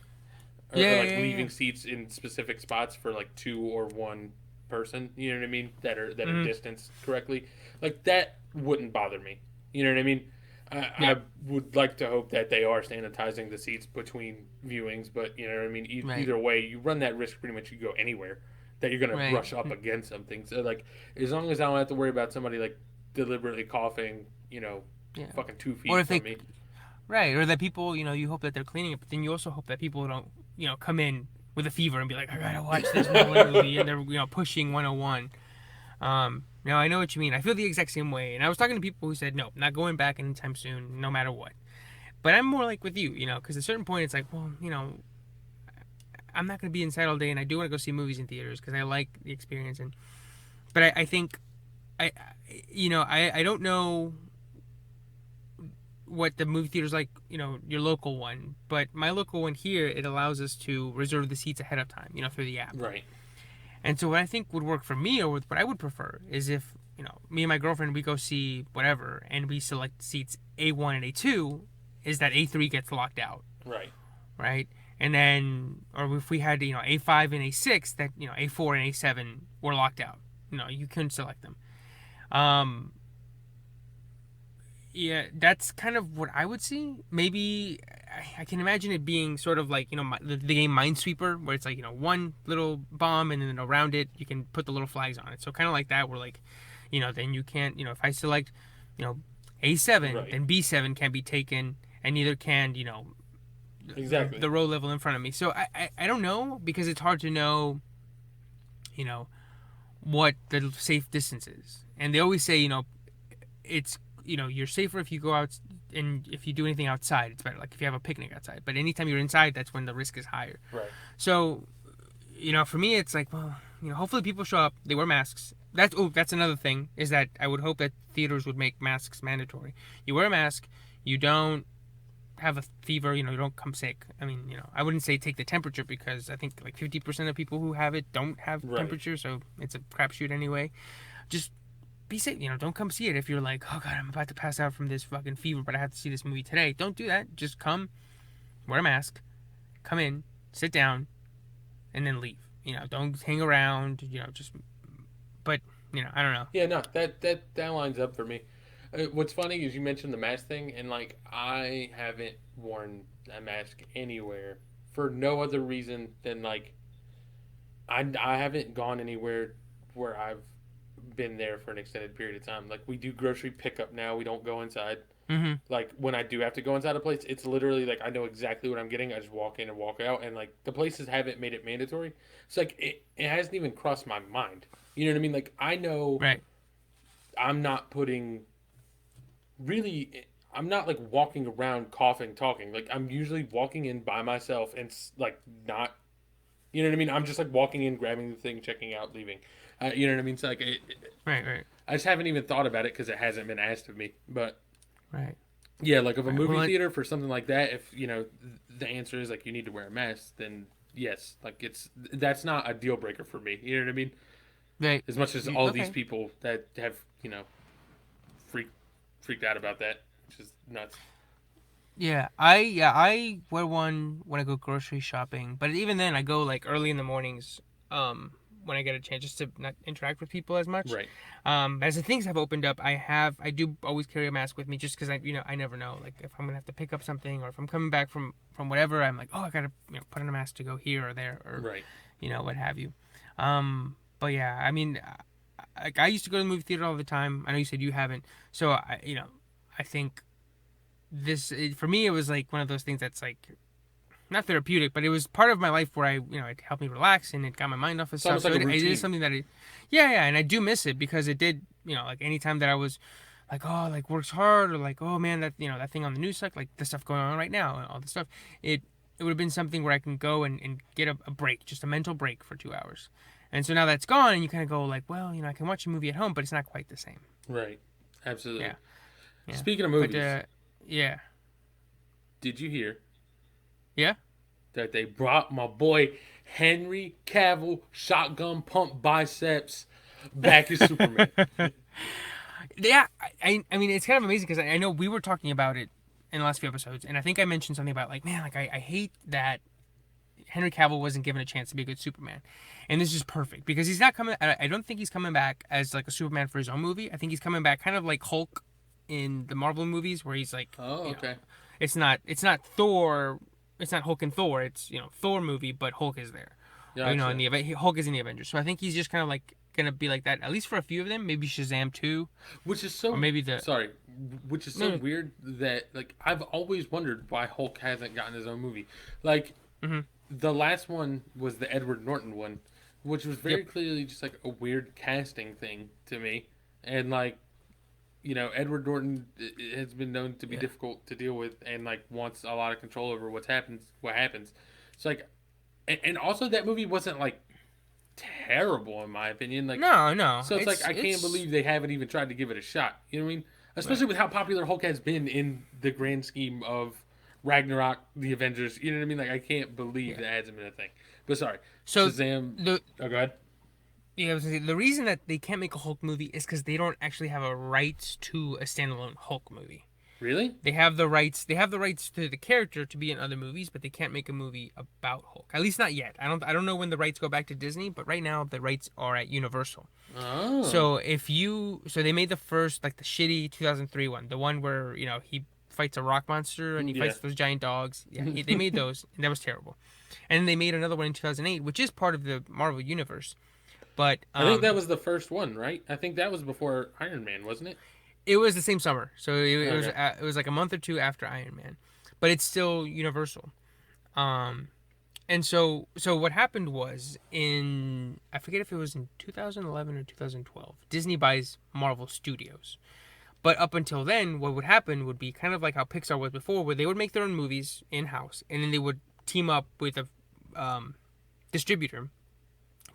or Yeah, like yeah, yeah. leaving seats in specific spots for like 2 or 1 person. You know what I mean? That are Mm-hmm. distanced correctly. Like that wouldn't bother me. You know what I mean? I Yeah, would like to hope that they are sanitizing the seats between viewings, but you know what I mean. right, Either way, you run that risk pretty much. You go anywhere that you're gonna right. brush up against something. So like, as long as I don't have to worry about somebody like deliberately coughing, Yeah. fucking two Or feet if they from me. Right, or that people, you hope that they're cleaning it, but then you also hope that people don't, come in with a fever and be like, I gotta watch this movie, and they're, pushing 101. No, I know what you mean. I feel the exact same way. And I was talking to people who said, no, not going back anytime soon, no matter what. But I'm more like with you, because at a certain point, it's like, well, I'm not going to be inside all day, and I do want to go see movies in theaters because I like the experience. And but I think I don't know what the movie theater's like, your local one, but my local one here, it allows us to reserve the seats ahead of time, through the app. Right. And so what I think would work for me, or what I would prefer, is if me and my girlfriend, we go see whatever, and we select seats A1 and A2, is that A3 gets locked out, Right. right? And then, or if we had A5 and A6, that A4 and A7 were locked out. You couldn't select them. Um, yeah, that's kind of what I would see. Maybe I can imagine it being sort of like the game Minesweeper, where it's like one little bomb and then around it you can put the little flags on it. So kind of like that, where like then you can't if I select A7, Right. then B7 can't be taken, and neither can Exactly. the row level in front of me. So I don't know, because it's hard to know you know what the safe distance is, and they always say it's you're safer if you go out, and if you do anything outside it's better, like if you have a picnic outside, but anytime you're inside, that's when the risk is higher. Right. So for me it's like, well, hopefully people show up, they wear masks. That's another thing, is that I would hope that theaters would make masks mandatory. You wear a mask, you don't have a fever, you don't come sick. I mean, I wouldn't say take the temperature, because I think like 50% of people who have it don't have Right. temperature, so it's a crapshoot anyway. Just be safe. Don't come see it if you're like, oh god, I'm about to pass out from this fucking fever, but I have to see this movie today. Don't do that. Just come, wear a mask, come in, sit down, and then leave. Don't hang around. Just, but I don't know. Yeah, no, that lines up for me. What's funny is you mentioned the mask thing, and like I haven't worn a mask anywhere for no other reason than like I haven't gone anywhere where I've been there for an extended period of time. Like we do grocery pickup now, we don't go inside. Mm-hmm. Like when I do have to go inside a place, it's literally like I know exactly what I'm getting. I just walk in and walk out, and like the places haven't made it mandatory. It's like it hasn't even crossed my mind. You know what I mean? Like I know Right. I'm not putting really. I'm not like walking around coughing, talking. Like I'm usually walking in by myself and like not. You know what I mean? I'm just like walking in, grabbing the thing, checking out, leaving. You know what I mean? So like, Right. Right. I just haven't even thought about it because it hasn't been asked of me. But Right. yeah, like of a Right. movie Well, theater for something like that, if the answer is like you need to wear a mask, then yes, like that's not a deal breaker for me. You know what I mean? right. As much as all these Okay. people that have freaked freaked out about that, which is nuts. I wear one when I go grocery shopping, but even then I go like early in the mornings, when I get a chance, just to not interact with people as much. Right. As the things have opened up, I do always carry a mask with me, just because I never know, like if I'm gonna have to pick up something, or if I'm coming back from whatever, I'm like, oh, I gotta put on a mask to go here or there, or Right. what have you. But yeah, I mean, like I used to go to the movie theater all the time. I know you said you haven't, so I think for me it was like one of those things that's like not therapeutic, but it was part of my life where it helped me relax, and it got my mind off of It's stuff. almost So like a it routine. is something that yeah, and I do miss it, because it did, like anytime that I was like, oh, like works hard, or like, oh man, that that thing on the news, like the stuff going on right now and all this stuff, it would have been something where I can go and get a break, just a mental break for 2 hours. And so now that's gone, and you kind of go like, well, I can watch a movie at home, but it's not quite the same. Right. Absolutely. Yeah, yeah. Speaking of But movies, yeah, did you hear yeah. that they brought my boy Henry Cavill shotgun pump biceps back as Superman? Yeah, I mean, it's kind of amazing, because I know we were talking about it in the last few episodes, and I think I mentioned something about like, man, like I hate that Henry Cavill wasn't given a chance to be a good Superman, and this is perfect, because he's not coming. I don't think he's coming back as like a Superman for his own movie. I think he's coming back kind of like Hulk in the Marvel movies, where he's like, Oh, you know, okay. it's not Thor, it's not Hulk and Thor. It's Thor movie, but Hulk is there. Or, in Gotcha. the event, Hulk is in the Avengers, so I think he's just kind of like gonna be like that, at least for a few of them. Maybe Shazam 2, Which is or so maybe the sorry, which is so no. weird that like I've always wondered why Hulk hasn't gotten his own movie. Like Mm-hmm. the last one was the Edward Norton one, which was Yep. very clearly just like a weird casting thing to me. And like Edward Norton has been known to be Yeah. difficult to deal with, and like wants a lot of control over what happens. So like and also that movie wasn't like terrible in my opinion. Like, No, no, so it's like I can't it's believe they haven't even tried to give it a shot. You know what I mean? right. Especially with how popular Hulk has been in the grand scheme of Ragnarok, the Avengers. You know what I mean? Like, I can't believe Yeah. that hasn't been a thing. But sorry, So Shazam. the Oh, go ahead. yeah, I was gonna say, the reason that they can't make a Hulk movie is because they don't actually have a rights to a standalone Hulk movie. Really? They have the rights. They have the rights to the character to be in other movies, but they can't make a movie about Hulk. At least not yet. I don't. I don't know when the rights go back to Disney, but right now the rights are at Universal. Oh. So so they made the first like the shitty 2003 one, the one where he fights a rock monster and he Yeah. fights those giant dogs. Yeah, they made those, and that was terrible. And they made another one in 2008, which is part of the Marvel universe. But I think that was the first one, right? I think that was before Iron Man, wasn't it? it was the same summer, so Okay. it was like a month or two after Iron Man, but it's still Universal. Um, and so what happened was in I forget if it was in 2011 or 2012, Disney buys Marvel Studios. But up until then, what would happen would be kind of like how Pixar was before, where they would make their own movies in house, and then they would team up with a distributor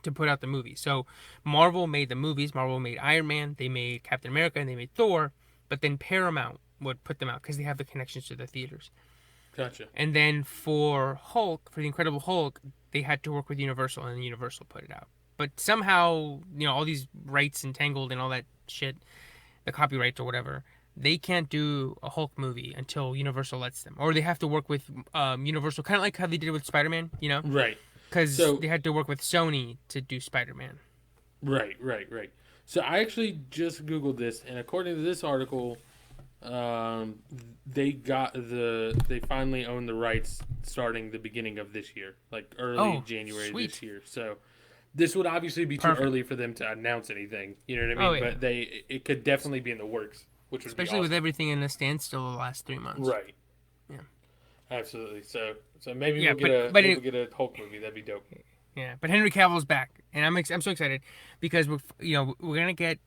to put out the movie. So Marvel made the movies. Marvel made Iron Man. They made Captain America, and they made Thor. But then Paramount would put them out because they have the connections to the theaters. Gotcha. And then for Hulk, for the Incredible Hulk, they had to work with Universal, and Universal put it out. But somehow, all these rights entangled and all that shit, the copyrights or whatever, they can't do a Hulk movie until Universal lets them, or they have to work with Universal, kind of like how they did with Spider-Man, Right. because So they had to work with Sony to do Spider-Man. right. So I actually just Googled this, and according to this article, um, they finally own the rights starting the beginning of this year, like early Oh, January sweet, this year. So this would obviously be too perfect. early for them to announce anything. You know what I Oh mean? yeah, But it could definitely be in the works, which would be especially with awesome. everything in a standstill the last 3 months. Right. Yeah, Absolutely. So maybe yeah, maybe we'll get a Hulk movie. That'd be dope. yeah. But Henry Cavill's back, and I'm so excited because we're gonna get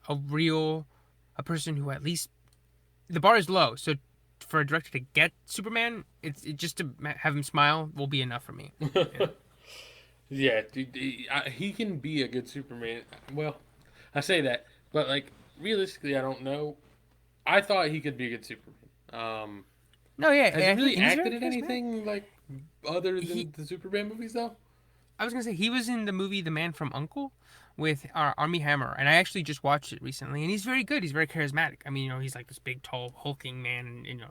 a person who at least the bar is low. So for a director to get Superman, just to have him smile will be enough for me. Yeah. Yeah, dude, he can be a good Superman. Well, I say that, but like realistically, I don't know. I thought he could be a good Superman. No, yeah, Has he really and he's acted very in charismatic. anything like other He, than the Superman movies though? I was gonna say he was in the movie The Man from Uncle with Army Hammer, and I actually just watched it recently, and he's very good. He's very charismatic. I mean, he's like this big, tall, hulking man, and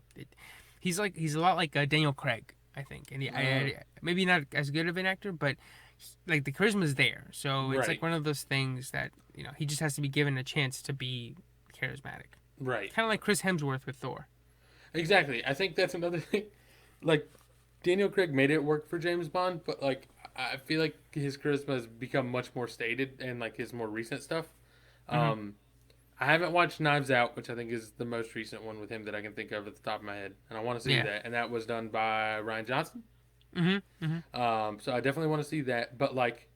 he's a lot like Daniel Craig, I think, and Uh, maybe not as good of an actor, but like the charisma's there. So it's like right, one of those things that he just has to be given a chance to be charismatic, right, kind of like Chris Hemsworth with Thor. exactly. I think that's another thing. Like Daniel Craig made it work for James Bond, but like I feel like his charisma has become much more stated and like his more recent stuff. Hmm. Um, I haven't watched Knives Out, which I think is the most recent one with him that I can think of at the top of my head, and I want to see Yeah. that. And that was done by Ryan Johnson. Hmm. Hmm. So I definitely want to see that. But like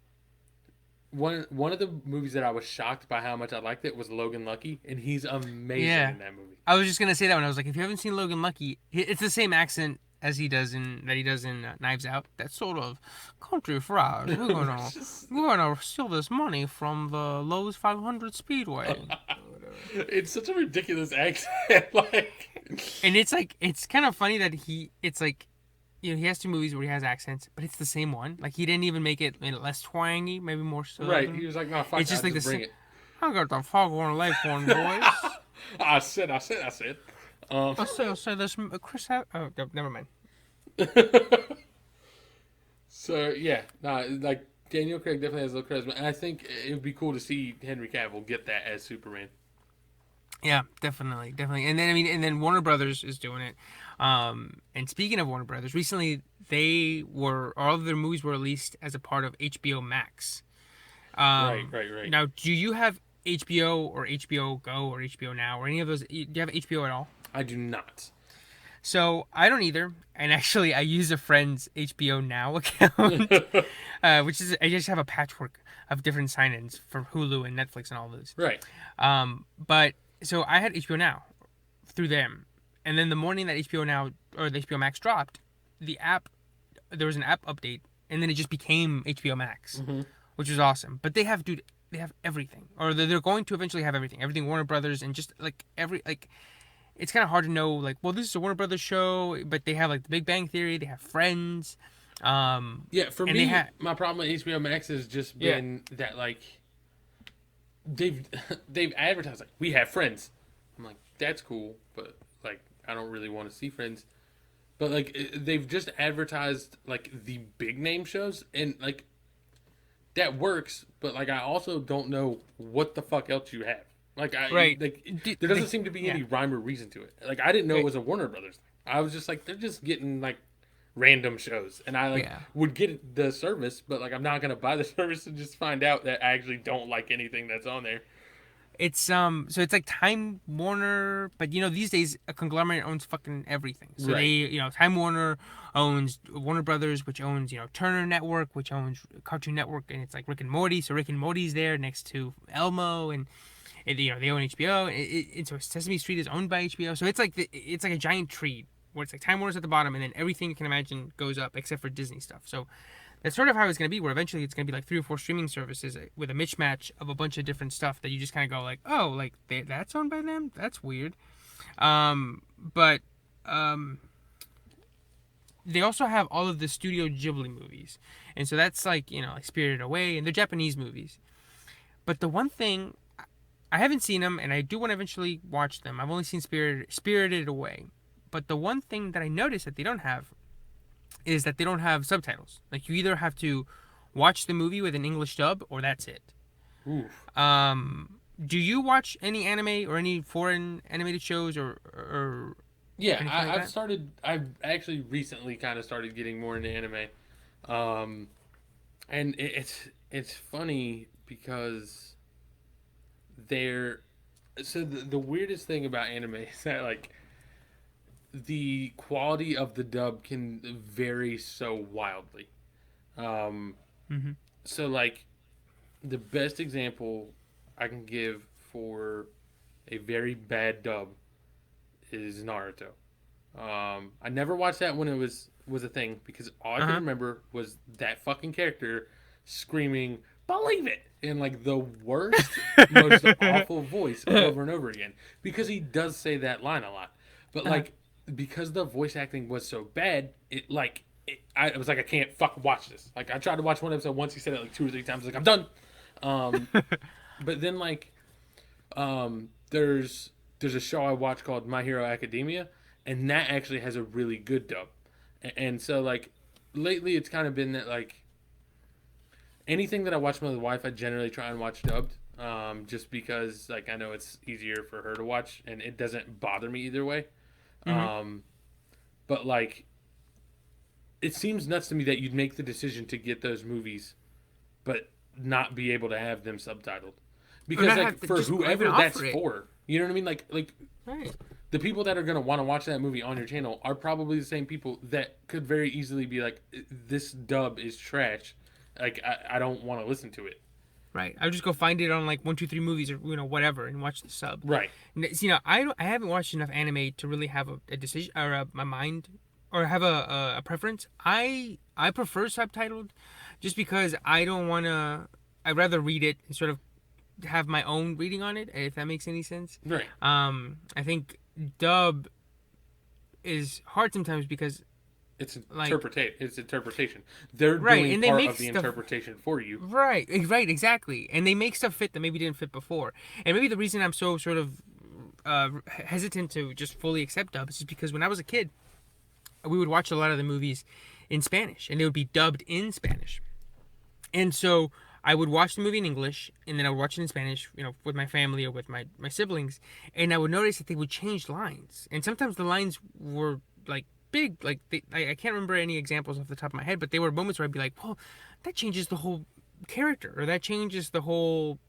one of the movies that I was shocked by how much I liked it was Logan Lucky, and he's amazing Yeah. in that movie. I was just gonna say that when I was like, if you haven't seen Logan Lucky, it's the same accent as he does in Knives Out. That sort of country fries. We're gonna steal this money from the Lowe's 500 Speedway. It's such a ridiculous accent. Like, And it's kind of funny that it's like he has two movies where he has accents, but it's the same one. Like he didn't even make it less twangy, maybe more right? southern. He was like, "No, fuck It's that, just like just the bring same. it." I got the foghorn leghorn boys. I said. Um, I say this, Chris. Oh, never mind. so yeah, nah, like Daniel Craig definitely has a little charisma, and I think it would be cool to see Henry Cavill get that as Superman. Yeah, definitely, definitely. And then and then Warner Brothers is doing it. And speaking of Warner Brothers, recently all of their movies were released as a part of HBO Max. Right. Now, do you have HBO or HBO Go or HBO Now or any of those? Do you have HBO at all? I do not. So I don't either. And actually, I use a friend's HBO Now account, which is I just have a patchwork of different sign-ins for Hulu and Netflix and all those. Right. But so I had HBO Now through them, and then the morning that HBO Now or the HBO Max dropped, the app there was an app update and then it just became HBO Max, Mm-hmm. which was awesome. But they have, dude, they have everything, or they're going to eventually have everything Warner Brothers, and just like every like it's kind of hard to know, like, well, this is a Warner Brothers show, but they have like The Big Bang Theory, they have Friends, Yeah, for and they me, have my problem with HBO Max has just yeah, been that like they've they've advertised like we have Friends. I'm like that's cool, but like I don't really want to see Friends. But like they've just advertised like the big name shows and like that works, but like I also don't know what the fuck else you have. Like right, there doesn't seem to be yeah, any rhyme or reason to it. Like I didn't know it right, was a Warner Brothers thing. I was just like they're just getting like random shows, and I like yeah. would get the service, but like I'm not gonna buy the service and just find out that I actually don't like anything that's on there. It's so it's like Time Warner, but these days a conglomerate owns fucking everything. So they Right. Time Warner owns Warner Brothers, which owns Turner Network, which owns Cartoon Network, and it's like Rick and Morty. So Rick and Morty's there next to Elmo, and they own HBO, and so Sesame Street is owned by HBO. So it's like a giant tree where it's like Time Warner's at the bottom, and then everything you can imagine goes up except for Disney stuff. So that's sort of how it's going to be, where eventually it's going to be like 3 or 4 streaming services with a mismatch of a bunch of different stuff that you just kind of go like, oh, like that's owned by them? That's weird. But they also have all of the Studio Ghibli movies. And so that's like Spirited Away, and they're Japanese movies. But the one thing, I haven't seen them, and I do want to eventually watch them. I've only seen Spirited Away. But the one thing that I noticed that they don't have is that they don't have subtitles. Like, you either have to watch the movie with an English dub, or that's it. Oof. Do you watch any anime or any foreign animated shows or Yeah, anything like I've that? started. I've actually recently kind of started getting more into anime, um, and it's funny because they're so the weirdest thing about anime is that like the quality of the dub can vary so wildly. Um, Mm-hmm. so like the best example I can give for a very bad dub is Naruto. I never watched that when it was a thing because all I Uh could huh. remember was that fucking character screaming "Believe it" in like the worst, most awful voice over and over again because he does say that line a lot. But Uh-huh. like because the voice acting was so bad, I was like I can't fuck watch this. Like I tried to watch one episode once. He said it like 2 or 3 times. Like I'm done. Um, but then like there's a show I watch called My Hero Academia, and that actually has a really good dub. And so like lately, it's kind of been that like anything that I watch with my wife, I generally try and watch dubbed, just because like I know it's easier for her to watch, and it doesn't bother me either way. Mm-hmm. Um, but like it seems nuts to me that you'd make the decision to get those movies, but not be able to have them subtitled Or because not like have for just even whoever that's offer it. for, you know what I mean? Like Right. the people that are going to want to watch that movie on your channel are probably the same people that could very easily be like, this dub is trash. Like, I don't want to listen to it. Right. I would just go find it on like 1, 2, 3 movies or whatever and watch the sub. Right. I haven't watched enough anime to really have a decision or my mind or have a preference. I prefer subtitled, just because I don't want to. I'd rather read it and sort of have my own reading on it, if that makes any sense. Right. I think dub is hard sometimes because like It's interpretation. They're right, doing and they part make of the stuff. interpretation for you. Right, exactly. And they make stuff fit that maybe didn't fit before. And maybe the reason I'm so sort of hesitant to just fully accept dubs is because when I was a kid, we would watch a lot of the movies in Spanish, and they would be dubbed in Spanish. And so I would watch the movie in English, and then I would watch it in Spanish, with my family or with my siblings, and I would notice that they would change lines. And sometimes the lines were like big, like I can't remember any examples off the top of my head, but there were moments where I'd be like, well, that changes the whole character, or that changes the whole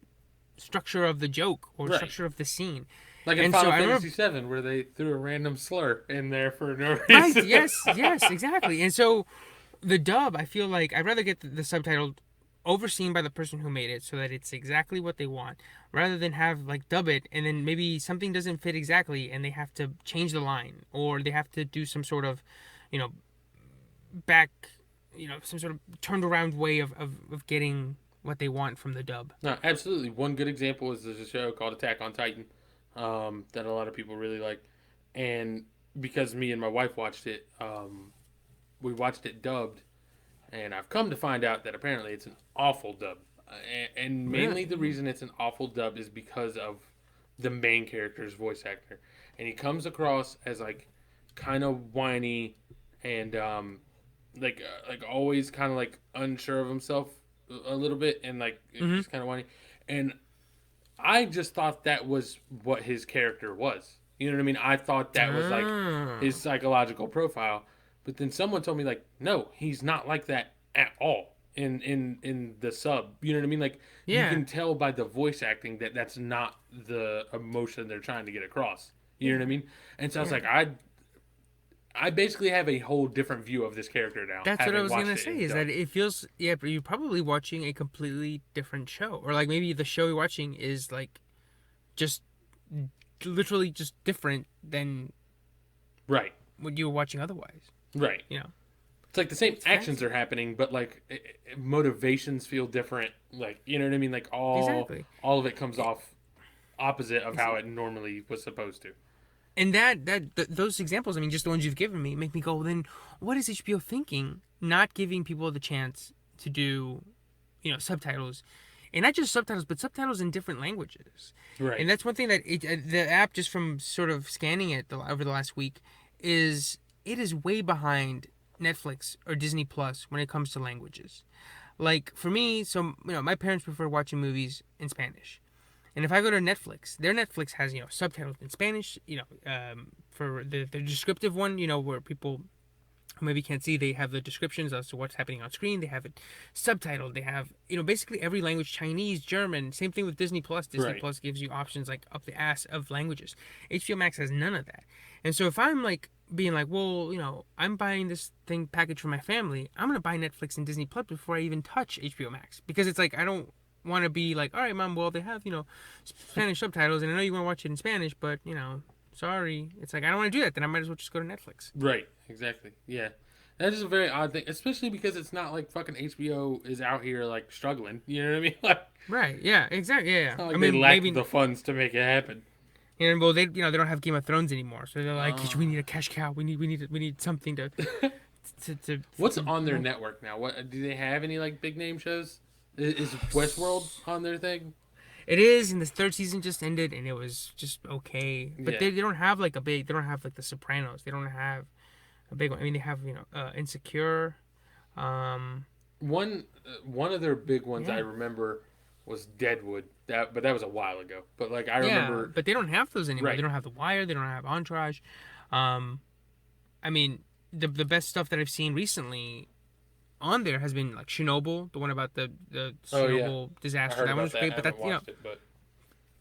structure of the joke or Right. structure of the scene. Like in And so Final I remember, Fantasy VII, where they threw a random slur in there for no right, reason. yes, exactly. And so the dub, I feel like I'd rather get the subtitle overseen by the person who made it so that it's exactly what they want, rather than have like dub it and then maybe something doesn't fit exactly and they have to change the line, or they have to do some sort of, you know, back some sort of turned around way of getting what they want from the dub. No, absolutely. One good example is there's a show called Attack on Titan that a lot of people really like, and because me and my wife watched it, we watched it dubbed, and I've come to find out that apparently it's an awful dub, and mainly Really? the reason it's an awful dub is because of the main character's voice actor, and he comes across as like kind of whiny and like always kind of like unsure of himself a little bit, and like Mm-hmm. just kind of whiny, and I just thought that was what his character was. You know what I mean? I thought that was like Ah. his psychological profile, but then someone told me like, no, he's not like that at all in the sub. You know what I mean? Like you Yeah. can tell by the voice acting that that's not the emotion they're trying to get across. You know what I mean? And so I was Yeah. like, I basically have a whole different view of this character now, That's what I having was watched gonna it say. in Is that dub. it feels but you're probably watching a completely different show, or like maybe the show you're watching is like just literally just different than Right, what you were watching otherwise. right. You know. It's like the same It's actions are fascinating. happening, but like motivations feel different. Like you know what I mean? Like Exactly. all of it comes off opposite of It's, how it normally was supposed to. and those examples, I mean, just the ones you've given me, make me go. Well, then, what is HBO thinking? Not giving people the chance to do, subtitles, and not just subtitles, but subtitles in different languages. Right. And that's one thing that the app, just from sort of scanning it over the last week, is it is way behind Netflix or Disney Plus when it comes to languages. Like for me, so my parents prefer watching movies in Spanish. And if I go to Netflix, their Netflix has subtitles in Spanish. For the descriptive one, where people who maybe can't see, they have the descriptions as to what's happening on screen. They have it subtitled. They have basically every language: Chinese, German. Same thing with Disney Plus. Disney Right. Plus gives you options like up the ass of languages. HBO Max has none of that. And so if I'm like being like, well, I'm buying this thing package for my family, I'm gonna buy Netflix and Disney Plus before I even touch HBO Max, because it's like I don't want to be like, all right, mom, well, they have Spanish subtitles, and I know you want to watch it in Spanish, but sorry, it's like I don't want to do that. Then I might as well just go to Netflix. Right. Exactly. Yeah. That is a very odd thing, especially because it's not like fucking HBO is out here like struggling. You know what I mean? Like Right? Yeah. Exactly. Yeah. it's Yeah. not I like they mean, lack maybe the funds to make it happen. well, they don't have Game of Thrones anymore, so they're like, we Uh, need a cash cow. We need something to What's on their network now? What do they have? Any like big name shows? Is Westworld on their thing? It is, and the third season just ended, and it was just okay. But Yeah. they don't have like they don't have like The Sopranos. They don't have a big one. I mean, they have Insecure. Um, One of their big ones I yeah, remember was Deadwood. But that was a while ago. But like I yeah, remember, but they don't have those anymore. They right? don't have The Wire. They don't have Entourage. Um, I mean, the best stuff that I've seen recently on there has been like Chernobyl, the one about the Oh yeah, Chernobyl I disaster. heard That one about was that. I great, but haven't that's watched it, but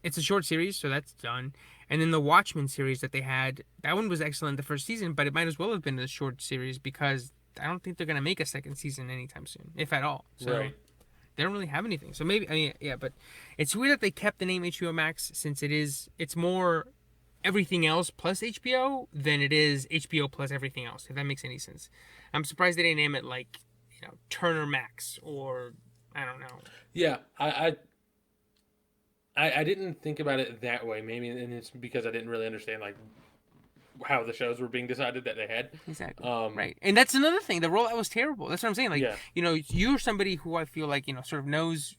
it's a short series, so that's done. And then the Watchmen series that they had, that one was excellent the first season, but it might as well have been a short series because I don't think they're gonna make a second season anytime soon, if at all. So right, they don't really have anything. So maybe, I mean, yeah, but it's weird that they kept the name HBO Max, since it's more everything else plus HBO than it is HBO plus everything else, if that makes any sense. I'm surprised they didn't name it like Turner Max, or I don't know. yeah. I didn't think about it that way. Maybe, and it's because I didn't really understand like how the shows were being decided that they had. Exactly. Um, Right. And that's another thing. The rollout was terrible. That's what I'm saying. Like, yeah, you're somebody who I feel like, sort of knows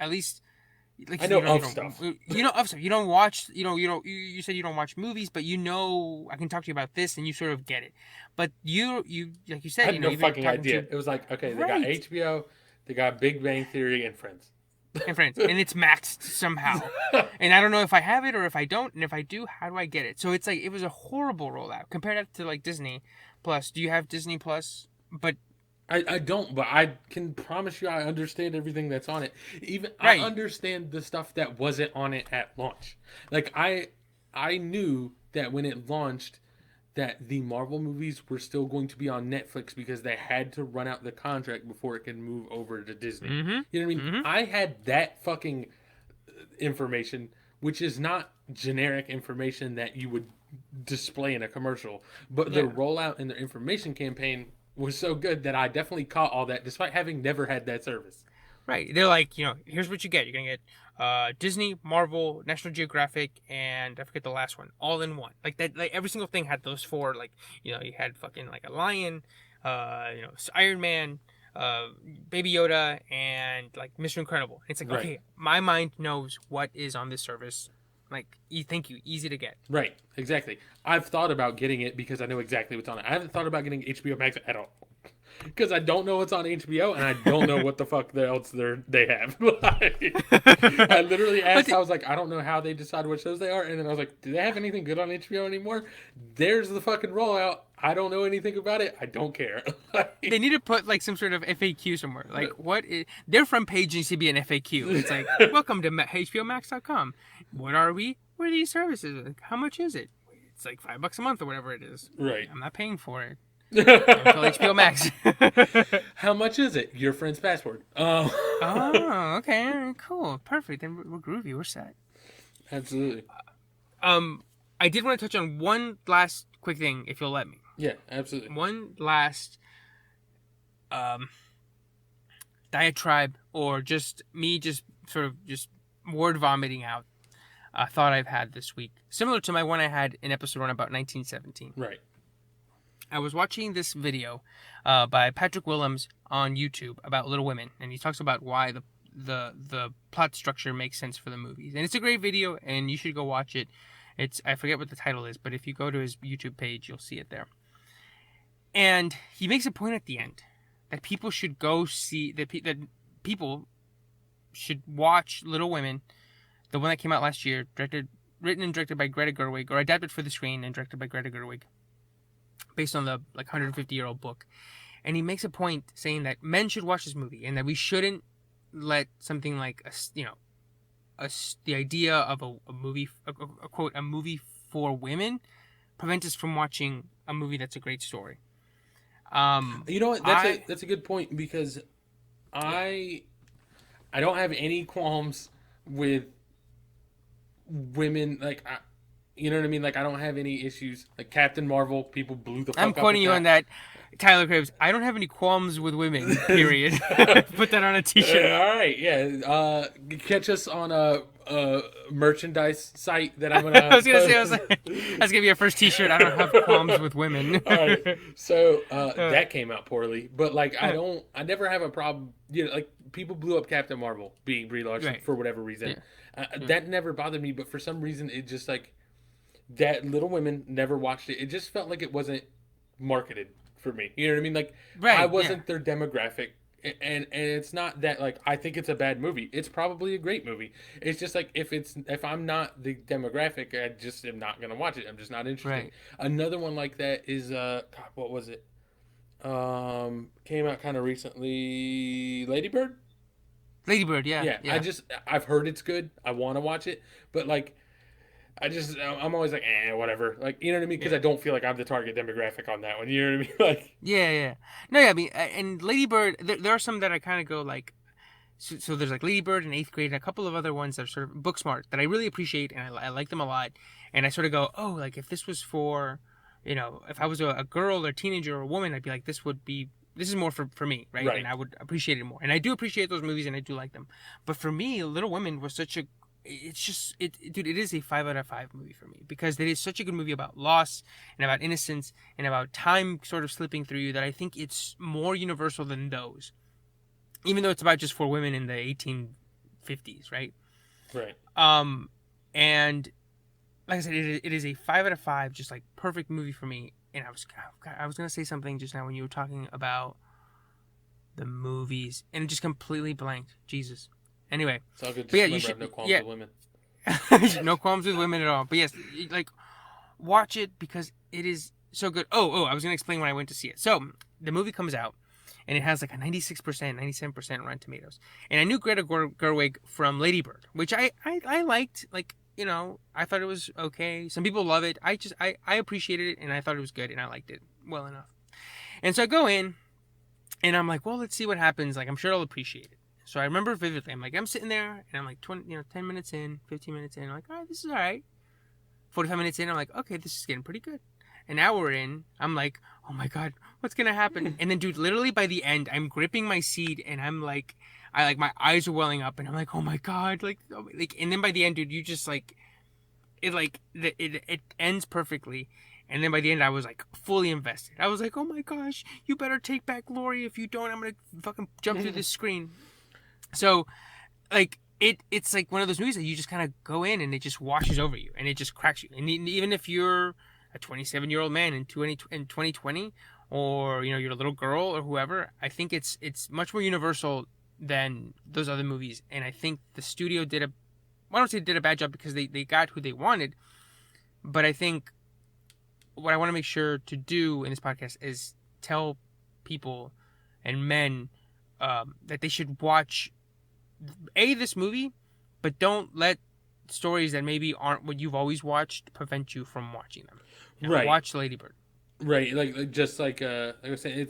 at least, like I you know said, you of don't stuff. of stuff. You don't watch, you said you don't watch movies, but I can talk to you about this and you sort of get it. But you like you I said, had no you've been fucking talking idea. to It was like, okay, they got right HBO, they got Big Bang Theory, and Friends. and friends, and it's maxed somehow. And I don't know if I have it or if I don't, and if I do, how do I get it? So it's like it was a horrible rollout. Compare that to like Disney Plus. Do you have Disney Plus? But I don't, but I can promise you I understand everything that's on it. Even I right. understand the stuff that wasn't on it at launch. Like I knew that when it launched that the Marvel movies were still going to be on Netflix because they had to run out the contract before it could move over to Disney. Mm-hmm. You know what I mean? Mm-hmm. I had that fucking information, which is not generic information that you would display in a commercial, but the Yeah. rollout in the information campaign was so good that I definitely caught all that, despite having never had that service. Right. They're like, here's what you get. You're going to get Disney, Marvel, National Geographic, and I forget the last one, all in one. Like that, like every single thing had those four. Like, you had fucking like a lion, Iron Man, uh, Baby Yoda, and like Mr. Incredible. It's like, Right. okay, my mind knows what is on this service. Like, thank you, easy to get. Right, exactly. I've thought about getting it because I know exactly what's on it. I haven't thought about getting HBO Max at all because I don't know what's on HBO and I don't know what the fuck else they have. I literally asked. I was like, I don't know how they decide which shows they are, and then I was like, do they have anything good on HBO anymore? There's the fucking rollout. I don't know anything about it. I don't care. They need to put like some sort of FAQ somewhere. Like, what is their front page needs to be an FAQ. It's like, welcome to HBOMax.com. What are we? What are these services? Like, how much is it? It's like $5 a month or whatever it is. Right. I'm not paying for it. Until HBO Max. How much is it? Your friend's password. Oh, okay, cool, perfect. Then we're groovy. We're set. Absolutely. I did want to touch on one last quick thing, if you'll let me. Yeah, absolutely. One last diatribe, or just me, just sort of just word vomiting out a thought I've had this week, similar to my one I had in episode 1 about 1917. Right. I was watching this video by Patrick Willems on YouTube about Little Women, and he talks about why the plot structure makes sense for the movies. And it's a great video, and you should go watch it. I forget what the title is, but if you go to his YouTube page, you'll see it there. And he makes a point at the end that people should go see, that people should watch Little Women, the one that came out last year, written and directed by Greta Gerwig, or adapted for the screen and directed by Greta Gerwig, based on the 150-year-old book. And he makes a point saying that men should watch this movie and that we shouldn't let something like the idea of a movie, a quote, a movie for women, prevent us from watching a movie that's a great story. You know what? That's a good point, because I don't have any qualms with women. Like, you know what I mean? Like, I don't have any issues. Like, Captain Marvel, people blew the fuck up. I'm quoting you on that. Tyler Graves, I don't have any qualms with women, period. Put that on a t-shirt. All right, yeah. Catch us on a merchandise site that I'm gonna. I was gonna say, that's gonna be our first t-shirt. I don't have qualms with women. All right, so that came out poorly, but like I never have a problem. Like, people blew up Captain Marvel being Brie Larson for whatever reason. Yeah. That never bothered me, but for some reason it just like that Little Women never watched it. It just felt like it wasn't marketed for me. You know what I mean? Like, I wasn't their demographic. And it's not that like I think it's a bad movie. It's probably a great movie. It's just like if I'm not the demographic, I just am not gonna watch it. I'm just not interested. Right. Another one like that is God, what was it? Came out kind of recently. Ladybird. Ladybird, yeah. I've heard it's good. I want to watch it, but like I'm always like, whatever. Like, you know what I mean? Because I don't feel like I'm the target demographic on that one. You know what I mean? Like, yeah. No, yeah, I mean, and Ladybird, there are some that I kind of go like, so there's like Ladybird in 8th grade and a couple of other ones that are sort of book smart that I really appreciate and I like them a lot. And I sort of go, oh, like if this was for, if I was a girl or teenager or a woman, I'd be like, this is more for me, right? And I would appreciate it more. And I do appreciate those movies and I do like them. But for me, Little Women was such a, dude, it is a 5 out of 5 movie for me because it is such a good movie about loss and about innocence and about time sort of slipping through you that I think it's more universal than those, even though it's about just 4 women in the 1850s, right? Right. And like I said, it is a 5 out of 5, just like perfect movie for me. And I was gonna say something just now when you were talking about the movies and it just completely blanked. Jesus. Anyway, it's all good. Just remember, I have no qualms with women. No qualms with women at all. But yes, like, watch it because it is so good. Oh, I was gonna explain when I went to see it. So the movie comes out, and it has like a 96%, 97% Rotten Tomatoes. And I knew Greta Gerwig from Lady Bird, which I liked. Like, I thought it was okay. Some people love it. I appreciated it, and I thought it was good, and I liked it well enough. And so I go in, and I'm like, well, let's see what happens. Like, I'm sure I'll appreciate it. So I remember vividly. I'm like, I'm sitting there, and I'm like, 10 minutes in, 15 minutes in. I'm like, all right, this is all right. 45 minutes in, I'm like, okay, this is getting pretty good. an hour in, I'm like, oh my god, what's gonna happen? And then, dude, literally by the end, I'm gripping my seat, and I'm like, my eyes are welling up, and I'm like, oh my god, and then by the end, dude, you just it ends perfectly. And then by the end, I was like fully invested. I was like, "Oh my gosh, you better take back Lori. If you don't, I'm gonna fucking jump through this screen." So, it's like one of those movies that you just kind of go in and it just washes over you and it just cracks you. And even if you're a 27-year-old man in 2020, or you're a little girl or whoever, I think it's much more universal than those other movies. And I think the studio I don't say did a bad job because they got who they wanted, but I think what I want to make sure to do in this podcast is tell people and men that they should watch this movie, but don't let stories that maybe aren't what you've always watched prevent you from watching them. Right. Watch Lady Bird. Right. Like I was saying,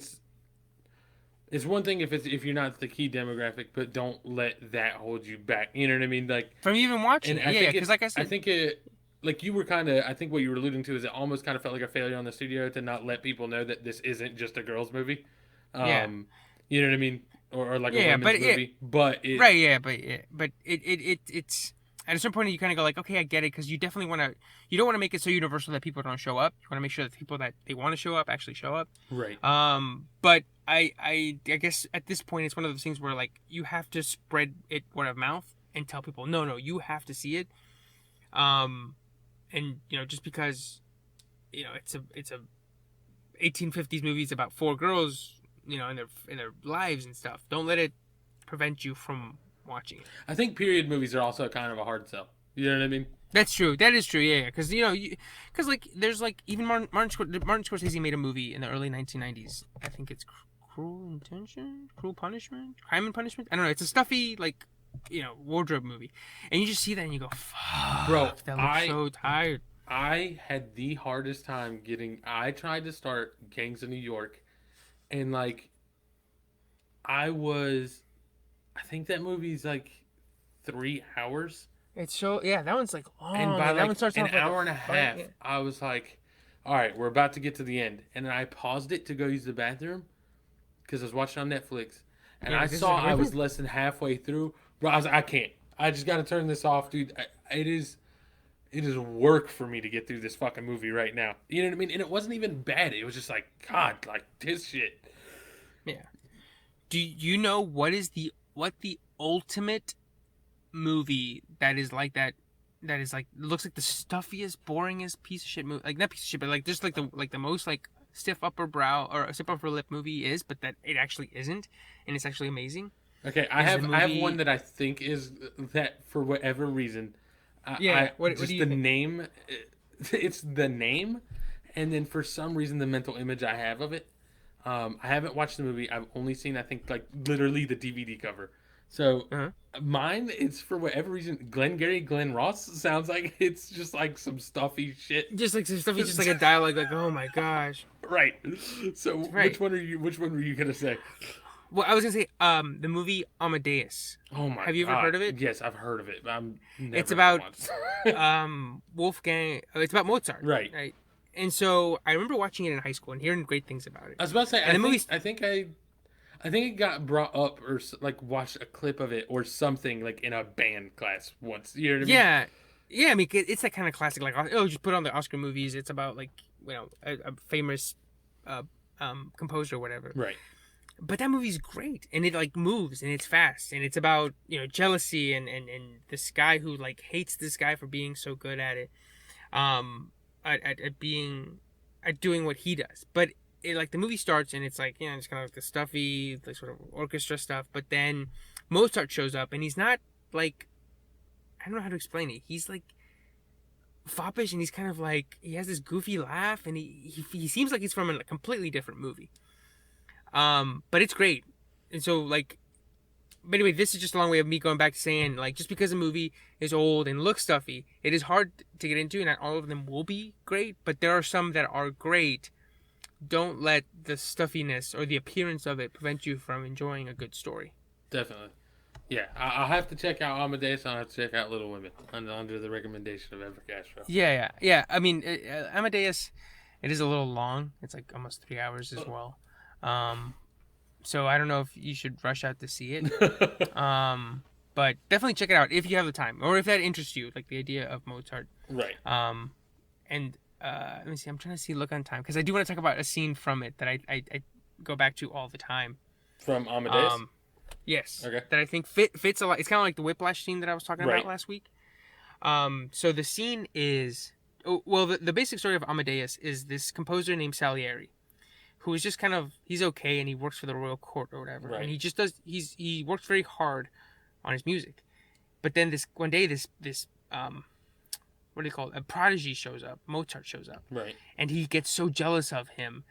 it's one thing if you're not the key demographic, but don't let that hold you back. You know what I mean? Like from even watching. Yeah, because like I said, I think it. Like you were kind of, I think what you were alluding to is it almost kind of felt like a failure on the studio to not let people know that this isn't just a girls' movie. Yeah. You know what I mean? Or like a women's movie. But it's at a certain point you kind of go like, okay, I get it, because you definitely you don't want to make it so universal that people don't show up. You want to make sure that the people that they want to show up actually show up. Right. But I guess at this point it's one of those things where like you have to spread it word of mouth and tell people, no, you have to see it. And just because it's a 1850s movies about four girls in their lives and stuff, don't let it prevent you from watching it. I think period movies are also kind of a hard sell. You know what I mean? That's true. That is true. Yeah, because because like there's like even Martin Scorsese made a movie in the early 1990s. I think it's Cruel Punishment, Crime and Punishment. I don't know. It's a stuffy wardrobe movie, and you just see that and you go, fuck, bro, that looks so tired. I had the hardest time I tried to start Gangs of New York, and I think that movie's like 3 hours. It's so, yeah, that one's like long. And by that one starts an off hour and a half, I was like, all right, we're about to get to the end. And then I paused it to go use the bathroom because I was watching on Netflix. And I saw I was less than halfway through. Bro, I was like, I can't. I just got to turn this off, dude. It is work for me to get through this fucking movie right now. You know what I mean? And it wasn't even bad. It was just like, God, like this shit. Yeah. Do you know what the ultimate movie that is like that is like looks like the stuffiest, boringest piece of shit movie, like not piece of shit, but like just like the most like stiff upper brow or stiff upper lip movie is, but that it actually isn't, and it's actually amazing? Okay, I have one that I think is that for whatever reason. What do you think? Name? It's the name, and then for some reason the mental image I have of it. I haven't watched the movie. I've only seen, I think, like literally the DVD cover. So mine, it's for whatever reason, Glenn Ross sounds like it's just like some stuffy shit. Just like some stuffy, just like a dialogue, like, oh my gosh. Right. So which one were you gonna say? Well, I was gonna say the movie Amadeus. Oh my! Have you ever heard of it? Yes, I've heard of it. But it's about Wolfgang. It's about Mozart. Right. Right. And so I remember watching it in high school and hearing great things about it. I was about to say, I think it got brought up or like watched a clip of it or something like in a band class once. You know what I mean? Yeah. I mean, it's that kind of classic, like, oh, just put on the Oscar movies. It's about like a famous composer or whatever. Right. But that movie's great, and it like moves, and it's fast, and it's about jealousy and this guy who like hates this guy for being so good at it, at doing what he does. But it, like, the movie starts and it's like it's kind of like the stuffy, like sort of orchestra stuff. But then Mozart shows up, and he's not like, I don't know how to explain it. He's like foppish, and he's kind of like, he has this goofy laugh, and he seems like he's from a completely different movie. But it's great. And so, like, but anyway, this is just a long way of me going back to saying, like, just because a movie is old and looks stuffy, it is hard to get into, and not all of them will be great, but there are some that are great. Don't let the stuffiness or the appearance of it prevent you from enjoying a good story. Definitely. Yeah, I'll have to check out Amadeus, and I'll have to check out Little Women under the recommendation of Ever Castro. Yeah. I mean, Amadeus, It is a little long. It's like almost 3 hours as well. So I don't know if you should rush out to see it. But definitely check it out if you have the time, or if that interests you, like the idea of Mozart. Right. And let me see. I'm trying to see look on time because I do want to talk about a scene from it that I go back to all the time. From Amadeus? Yes. Okay. That I think fits a lot. It's kind of like the Whiplash scene that I was talking Right. about last week. So the scene is, well, the basic story of Amadeus is this composer named Salieri, who is just kind of, he's okay and he works for the royal court or whatever. Right. And he just does, he works very hard on his music. But then one day this what do you call it? A prodigy shows up. Mozart shows up. Right. And he gets so jealous of him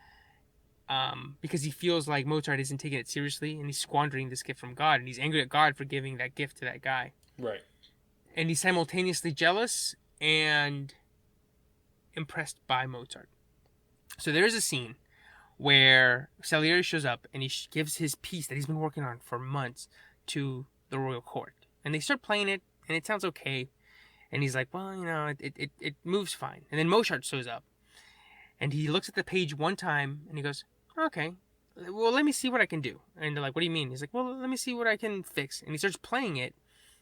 because he feels like Mozart isn't taking it seriously and he's squandering this gift from God. And he's angry at God for giving that gift to that guy. Right. And he's simultaneously jealous and impressed by Mozart. So there is a scene where Salieri shows up and he gives his piece that he's been working on for months to the royal court. And they start playing it and it sounds okay. And he's like, well, it moves fine. And then Mozart shows up. And he looks at the page one time and he goes, okay, well, let me see what I can do. And they're like, what do you mean? He's like, well, let me see what I can fix. And he starts playing it.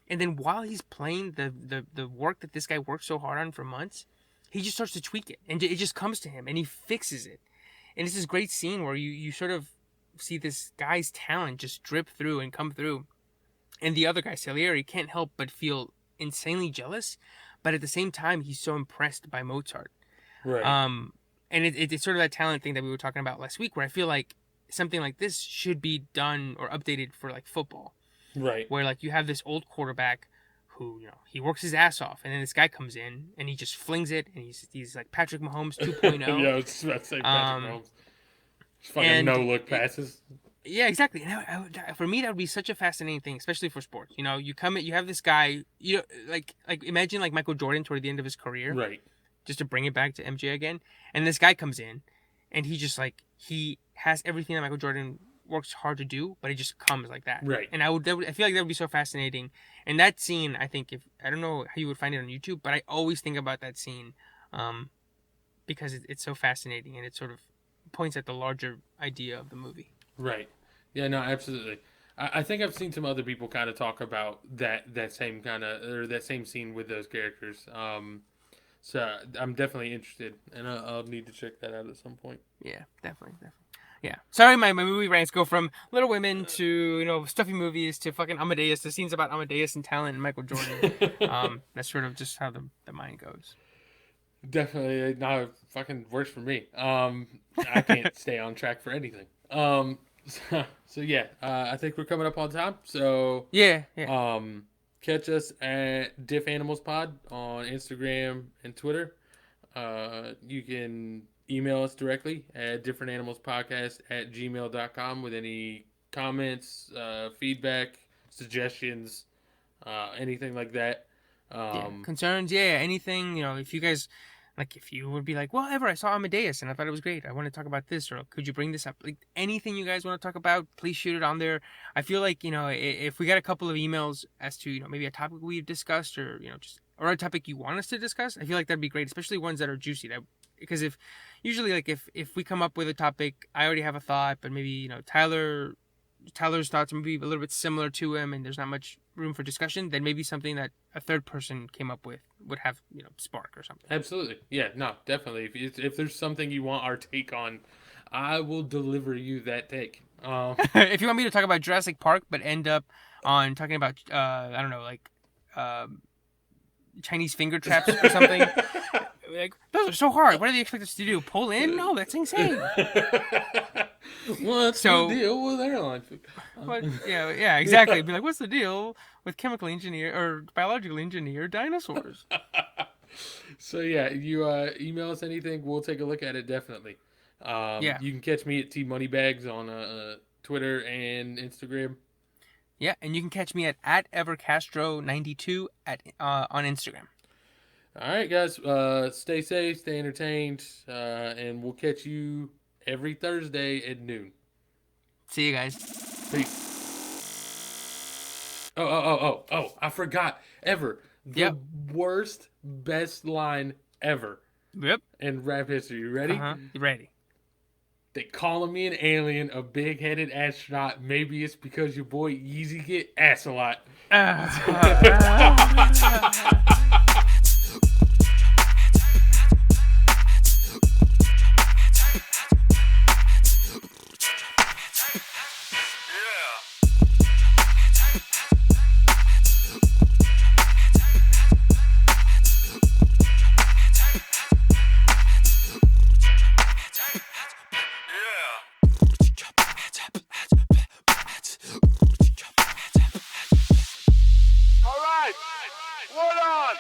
And then while he's playing the work that this guy worked so hard on for months, he just starts to tweak it. And it just comes to him and he fixes it. And it's this great scene where you sort of see this guy's talent just drip through and come through. And the other guy, Salieri, can't help but feel insanely jealous, but at the same time he's so impressed by Mozart. Right. And it's sort of that talent thing that we were talking about last week, where I feel like something like this should be done or updated for like football. Right. Where like you have this old quarterback who, he works his ass off, and then this guy comes in and he just flings it, and he's like Patrick Mahomes 2.0. Yeah, it's about to say Patrick Mahomes. Just fucking no-look passes. Yeah, exactly. And for me, that would be such a fascinating thing, especially for sports. You come in, you have this guy, like imagine like Michael Jordan toward the end of his career, right? Just to bring it back to MJ again, and this guy comes in, and he just like he has everything that Michael Jordan works hard to do, but it just comes like that, right? And I feel like that would be so fascinating. And that scene, I think, I don't know how you would find it on YouTube, but I always think about that scene, because it's so fascinating and it sort of points at the larger idea of the movie. Right. Yeah, no, absolutely. I think I've seen some other people kind of talk about that same kind of, or that same scene with those characters. So I'm definitely interested, and I'll need to check that out at some point. Yeah, definitely. Yeah. Sorry, my movie rants go from Little Women to, stuffy movies to fucking Amadeus, to scenes about Amadeus and talent and Michael Jordan. That's sort of just how the mind goes. Definitely. No, it fucking works for me. I can't stay on track for anything. So yeah, I think we're coming up on time. So yeah. Catch us at Diff Animals Pod on Instagram and Twitter. You can email us directly at differentanimalspodcast@gmail.com with any comments, feedback, suggestions, anything like that. Concerns, anything, if you guys, like, if you would be like, well, I saw Amadeus and I thought it was great, I want to talk about this, or could you bring this up? Like, anything you guys want to talk about, please shoot it on there. I feel like, if we got a couple of emails as to, maybe a topic we've discussed, or, or a topic you want us to discuss, I feel like that'd be great, especially ones that are juicy. Because if we come up with a topic, I already have a thought, but maybe, Tyler's thoughts may be a little bit similar to him and there's not much room for discussion, then maybe something that a third person came up with would have, spark or something. Absolutely. Yeah, no, definitely. If there's something you want our take on, I will deliver you that take. If you want me to talk about Jurassic Park but end up on talking about, I don't know, like Chinese finger traps or something, like, those are so hard. What do they expect us to do? Pull in? No, that's insane. What's the deal with airline food? Yeah, exactly. Be like, what's the deal with chemically engineered or biologically engineered dinosaurs? So yeah, you email us anything, we'll take a look at it definitely. You can catch me at TMoneybags on Twitter and Instagram. Yeah, and you can catch me at evercastro92 on Instagram. All right, guys. Stay safe, stay entertained, and we'll catch you every Thursday at noon. See you guys. Peace. Oh! I forgot. The worst, best line ever. Yep. in rap history. You ready? You ready? They calling me an alien, a big-headed astronaut. Maybe it's because your boy Yeezy get ass a lot. All right, hold on.